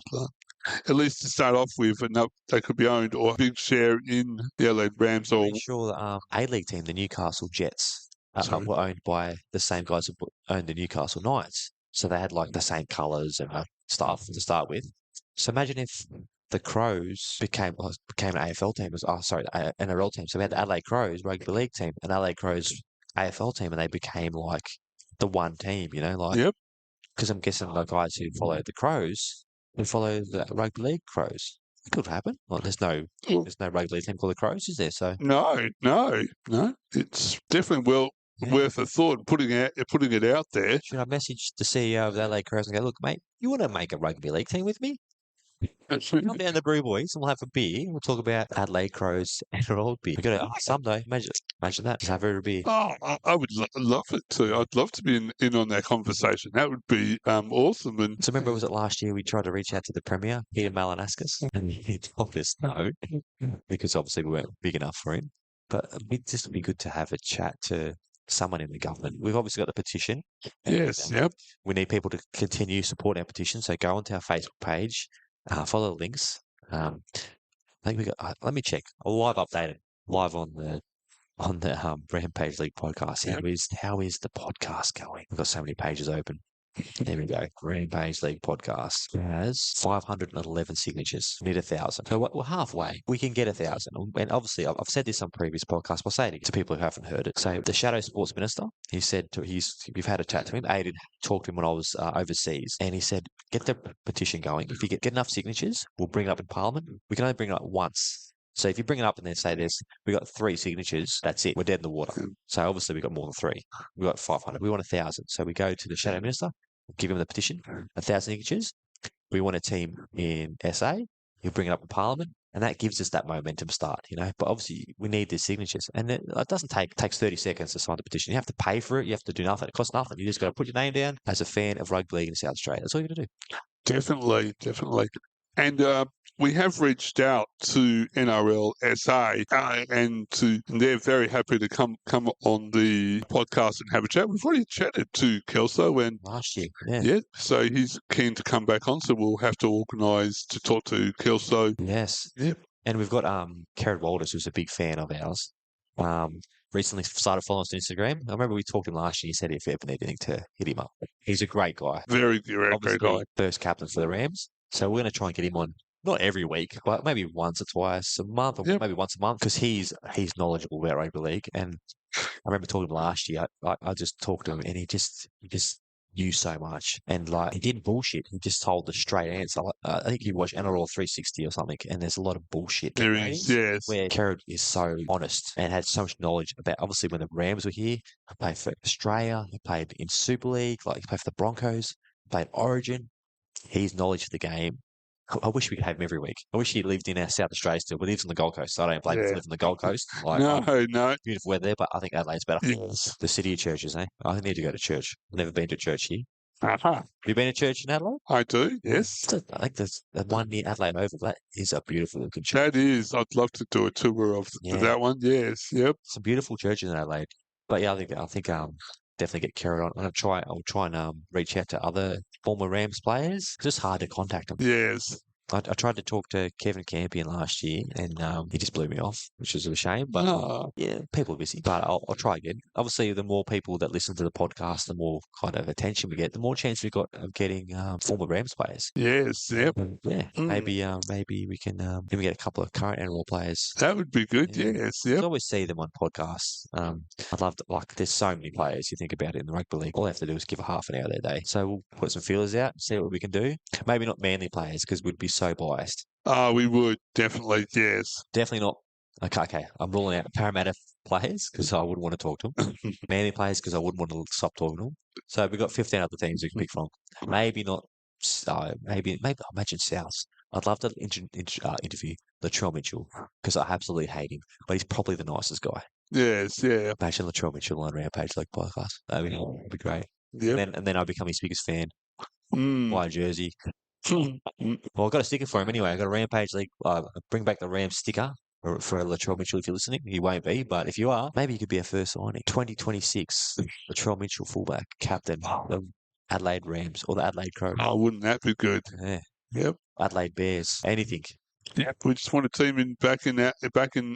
At least to start off with, and they could be owned, or a big share in the Adelaide Rams. Or I'm sure the A-League team, the Newcastle Jets, were owned by the same guys who owned the Newcastle Knights. So they had the same colours and stuff to start with. So imagine if the Crows became an AFL team, an NRL team. So we had the Adelaide Crows rugby league team, and Adelaide Crows AFL team, and they became the one team, Yep. Because I'm guessing the guys who followed the Crows would follow the rugby league Crows. It could happen. There's no rugby league team called the Crows, is there? So no. It's definitely worth a thought. Putting it out there. Should I message the CEO of the Adelaide Crows and go, look, mate, you want to make a rugby league team with me? Come down the Brew Boys and we'll have a beer. We'll talk about Adelaide Crows and rugby. We've got to someday. Imagine that. Just have a beer. Oh, I would love it too. I'd love to be in on that conversation. That would be awesome. And so remember, was it last year we tried to reach out to the Premier, Peter Malinauskas, and he told us no, because obviously we weren't big enough for him. But it'd just be good to have a chat to someone in the government. We've obviously got the petition. Yes, yep. We need people to continue supporting our petition. So go onto our Facebook page, follow the links. I think we got. Let me check. A live updated live on the Rampage League podcast. How is the podcast going? We've got so many pages open. There we go. Rampage League podcast has 511 signatures. We need 1,000. So we're halfway. We can get 1,000. And obviously, I've said this on previous podcasts, but I'll say it to people who haven't heard it. So the Shadow Sports Minister, he said we've had a chat to him. Aiden talked to him when I was overseas, and he said, get the petition going. If you get enough signatures, we'll bring it up in Parliament. We can only bring it up once. So if you bring it up and then say we got 3 signatures, that's it. We're dead in the water. So obviously we got more than 3. We got 500. We want 1,000. So we go to the Shadow Minister, give him the petition, 1,000 signatures. We want a team in SA. He'll bring it up in Parliament, and that gives us that momentum start, But obviously we need these signatures, and it doesn't takes 30 seconds to sign the petition. You have to pay for it. You have to do nothing. It costs nothing. You just got to put your name down as a fan of rugby league in South Australia. That's all you got to do. Definitely. And we have reached out to NRL SA, and they're very happy to come on the podcast and have a chat. We've already chatted to Kelso, and Last year, yeah. yeah, so he's keen to come back on. So we'll have to organise to talk to Kelso. Yes. Yep. And we've got Kerrod Walters, who's a big fan of ours. Recently started following us on Instagram. I remember we talked to him last year. He said if you ever need anything to hit him up. He's a great guy. Very great guy. First captain for the Rams. So we're going to try and get him on, not every week, but maybe once or twice a month, or maybe once a month, because he's knowledgeable about rugby league. And I remember talking to him last year. I just talked to him, and he just knew so much, and like he didn't bullshit. He just told the straight answer. I think you watch NRL 360 or something, and there's a lot of bullshit. There is, yes. Where Kerrod is so honest and had so much knowledge about. Obviously, when the Rams were here, he played for Australia. He played in Super League. Like he played for the Broncos. He played Origin. His knowledge of the game. I wish we could have him every week. I wish he lived in our South Australia still, but he lives on the Gold Coast. So I don't blame him for living on the Gold Coast. Like, no. Beautiful weather there, but I think Adelaide's better. Yes. The city of churches, eh? I need to go to church. I've never been to church here. Uh-huh. Have you been to church in Adelaide? I do, yes. I think there's the one near Adelaide Oval. That is a beautiful looking church. That is. I'd love to do a tour of that one. Yes, yep. Some beautiful churches in Adelaide. But yeah, I think definitely get carried on. I'll try and reach out to other former Rams players. It's just hard to contact them. Yes. I tried to talk to Kevin Campion last year, and he just blew me off, which is a shame. But yeah, people are busy. But I'll try again. Obviously, the more people that listen to the podcast, the more kind of attention we get, the more chance we've got of getting former Rams players. Yes, yep. Yeah, maybe we can even get a couple of current NRL players. That would be good. Yes, yep. I always see them on podcasts. I'd love to, like, there's so many players you think about it in the rugby league. All they have to do is give a half an hour of their day. So we'll put some feelers out, see what we can do. Maybe not Manly players because we'd be so biased. We would definitely, yes. Definitely not. Okay. I'm ruling out Parramatta players because I wouldn't want to talk to them. Manly players because I wouldn't want to stop talking to them. So we've got 15 other teams we can pick from. Maybe not. Maybe I imagine South. I'd love to interview Latrell Mitchell because I absolutely hate him, but he's probably the nicest guy. Yes, yeah. Imagine Latrell Mitchell on Rampage League podcast. That'd be great. Yep. And then I'll become his biggest fan. Buy a jersey. Well, I've got a sticker for him anyway. I've got a Rampage League. Bring back the Rams sticker for Latrell Mitchell if you're listening. He won't be, but if you are, maybe you could be a first signing. 2026, Latrell Mitchell fullback, captain of Adelaide Rams or the Adelaide Crows. Oh, wouldn't that be good? Yeah. Yep. Adelaide Bears. Anything. Yeah, we just want a team back in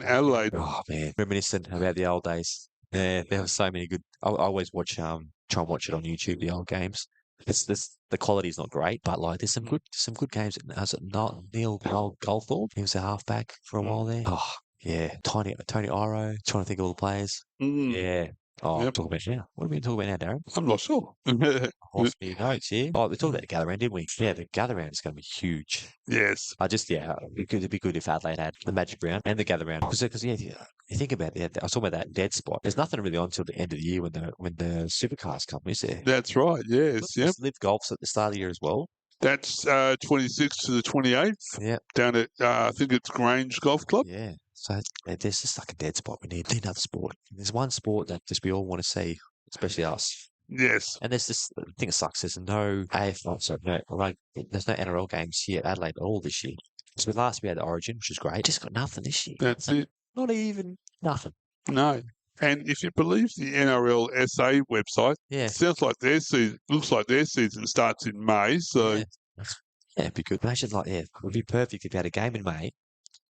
Adelaide. Oh man, reminiscent about the old days. Yeah, there were so many good. I always watch try and watch it on YouTube, the old games. The quality's not great, but like there's some good games. Was it not Neil Goldthorpe? He was a halfback for a while there. Oh yeah, Tony Iro. Trying to think of all the players. Yeah. Oh, talk about now. What are we talking about now, Darren? I'm not sure. Lost me notes here. Oh, we talked about the gather round, didn't we? Yeah, the gather round is going to be huge. Yes. It'd be good if Adelaide had the magic round and the gather round because you think about it. I was talking about that dead spot. There's nothing really on until the end of the year when the supercars come, is there? That's right. Yes. Yep. Live Golf's at the start of the year as well. That's 26th to the 28th. Yeah. Down at I think it's Grange Golf Club. Yeah. So there's just like a dead spot. We need another sport. There's one sport that just we all want to see, especially us. Yes. And there's this thing that sucks. There's no there's no NRL games here at Adelaide at all this year. So last we had the Origin, which is great. Just got nothing this year. That's it. Not even nothing. No. And if you believe the NRL SA website, it sounds like looks like their season starts in May. So yeah, it'd be good. Imagine it would be perfect if you had a game in May,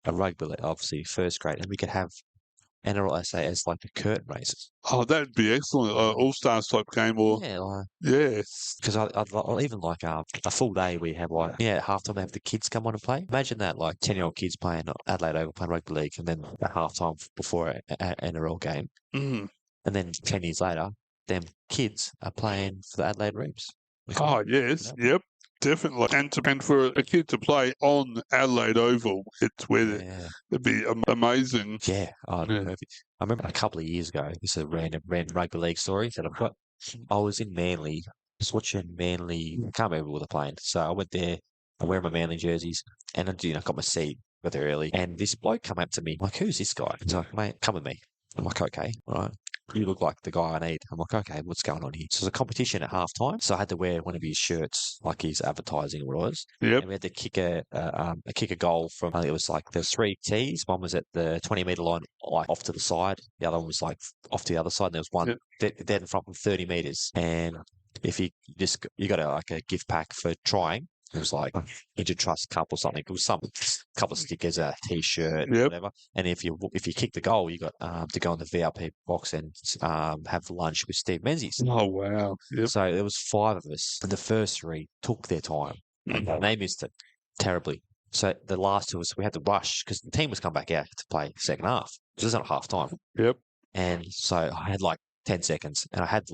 a rugby league, obviously first grade, and we could have NRL SA as like the curtain races. Oh, that'd be excellent. All-Stars type game or... Yeah. Because I'd even like a full day we have at halftime they have the kids come on and play. Imagine that, like 10-year-old kids playing Adelaide Oval, playing rugby league, and then at halftime before an NRL game. Mm. And then 10 years later, them kids are playing for the Adelaide Rams. Oh, yes. Yep. Definitely. And for a kid to play on Adelaide Oval, it's where it'd be amazing. Yeah. Oh, perfect. I remember a couple of years ago, this is a random rugby league story that I've got. I was in Manly, just watching Manly, I can't remember where they're playing. So I went there, I'm wearing my Manly jerseys, and I got my seat, got there early, and this bloke come up to me, I'm like, who's this guy? He's like, mate, come with me. I'm like, okay, all right. you look like the guy I need. I'm like, okay, what's going on here? So there's a competition at halftime. So I had to wear one of his shirts, like his advertising was. Yep. And we had to kick a goal from, I think it was like there's 3 tees. One was at the 20-metre line, like off to the side. The other one was like off to the other side. And there was one dead in front from 30 metres. And if you got a gift pack for trying. It was like Injured Trust Cup or something. It was some couple of stickers, a T-shirt, whatever. And if you kick the goal, you got to go in the VIP box and have lunch with Steve Menzies. Oh wow! Yep. So there was 5 of us, and the first 3 took their time, and they missed it terribly. So the last 2 we had to rush because the team was coming back out to play second half. It was at half time. Yep. And so I had like 10 seconds, and I had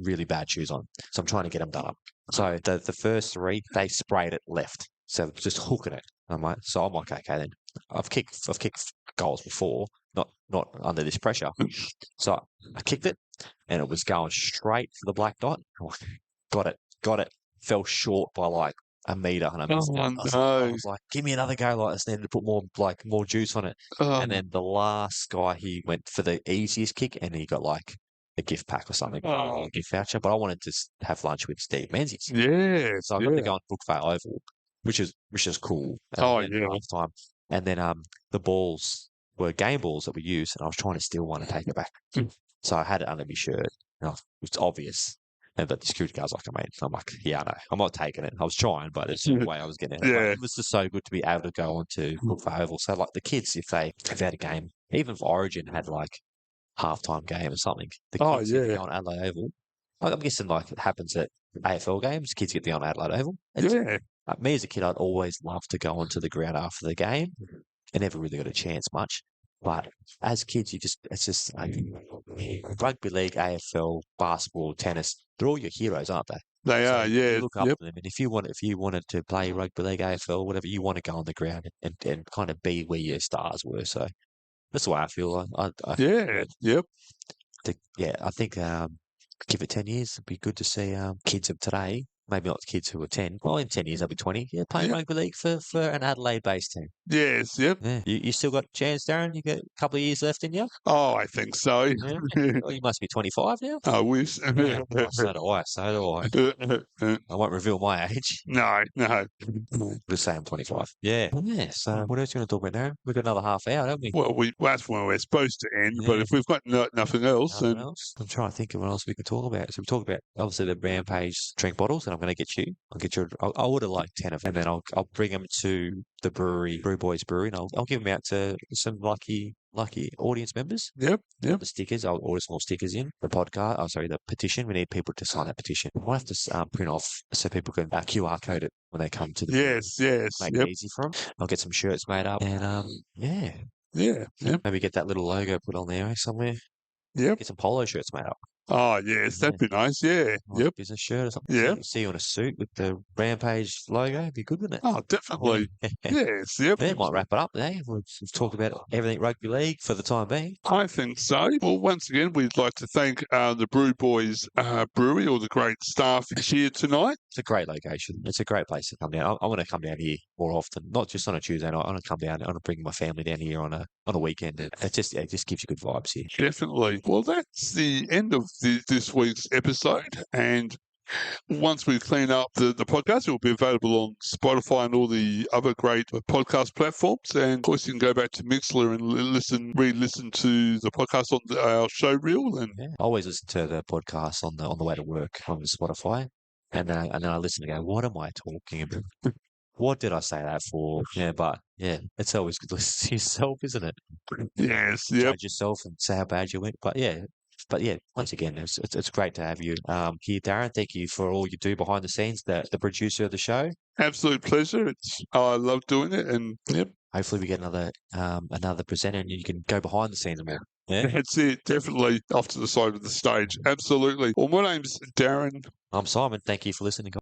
really bad shoes on, so I'm trying to get them done up. So the first 3, they sprayed it left, so just hooking it. I'm like, okay then. I've kicked goals before, not under this pressure. So I kicked it, and it was going straight for the black dot. Got it. Fell short by like a metre, and I missed it. I was like, give me another go like this. Then to put more juice on it. And then the last guy, he went for the easiest kick, and he got like a gift pack or something, a gift voucher. But I wanted to have lunch with Steve Menzies. Yeah. So I got to go on Brookvale Oval, which is cool. Time. And then the balls were game balls that we used, and I was trying to steal one and take it back. So I had it under my shirt. And it's obvious. And but the security guard's like, mate, I'm like, yeah, I know. I'm not taking it. I was trying, but it's the way I was getting it. Yeah. It was just so good to be able to go on to Brookvale Oval. So like the kids, if they had a game, even if Origin had like halftime game or something, the kids get to go on Adelaide Oval. I'm guessing like it happens at AFL games, kids get to go on Adelaide Oval. Me as a kid, I'd always love to go onto the ground after the game. I never really got a chance much. But as kids, it's just like rugby league, AFL, basketball, tennis, they're all your heroes, aren't they? They are, yeah. You look up to them, and if you wanted to play rugby league, AFL, whatever, you want to go on the ground and kind of be where your stars were. So that's the way I feel. I think give it 10 years, it'd be good to see kids of today. Maybe not kids who are 10. Well, in 10 years, they'll be 20. Yeah, playing rugby league for an Adelaide-based team. Yes, yep. Yeah. You still got a chance, Darren? You got a couple of years left in you? Oh, I think so. Yeah. Well, you must be 25 now. I wish. So do I. I won't reveal my age. No. Just say I'm 25. Yeah. So what else are you going to talk about, Darren? We've got another half hour, haven't we? Well, that's when we're supposed to end, but if we've got nothing else, I'm trying to think of what else we can talk about. So we talk about, obviously, the Rampage drink bottles, and I'm going to get you. I'll order like 10 of them, and then I'll bring them to the Brew Boys Brewery, and I'll give them out to some lucky audience members. Yep. The stickers, I'll order some more stickers in. The petition. We need people to sign that petition. We'll have to print off so people can QR code it when they come to the Yes. Make it easy for them. I'll get some shirts made up, and maybe get that little logo put on there somewhere. Yep. Get some polo shirts made up. Oh, yes, that'd be nice, yeah. Like business shirt or something. Yeah. See you in a suit with the Rampage logo. It'd be good, wouldn't it? Oh, definitely. Yes, yep. That might wrap it up there. We've talked about everything rugby league for the time being. I think so. Well, once again, we'd like to thank the Brew Boys Brewery, all the great staff here tonight. It's a great location. It's a great place to come down. I want to come down here more often, not just on a Tuesday night. I want to come down. I want to bring my family down here on a weekend. It just gives you good vibes here. Definitely. Well, that's the end of this week's episode, and once we clean up the podcast, it will be available on Spotify and all the other great podcast platforms. And of course, you can go back to Mixler and re-listen to the podcast on our show reel. And I always listen to the podcast on the way to work on Spotify, and then I listen and go, "What am I talking about? What did I say that for?" It's always good to listen to yourself, isn't it? Yes, yep. Judge yourself and say how bad you went, but once again, it's great to have you here, Darren. Thank you for all you do behind the scenes, the producer of the show. Absolute pleasure. I love doing it, and hopefully we get another presenter, and you can go behind the scenes more. Yeah, that's it. Definitely off to the side of the stage. Absolutely. Well, my name's Darren. I'm Simon. Thank you for listening.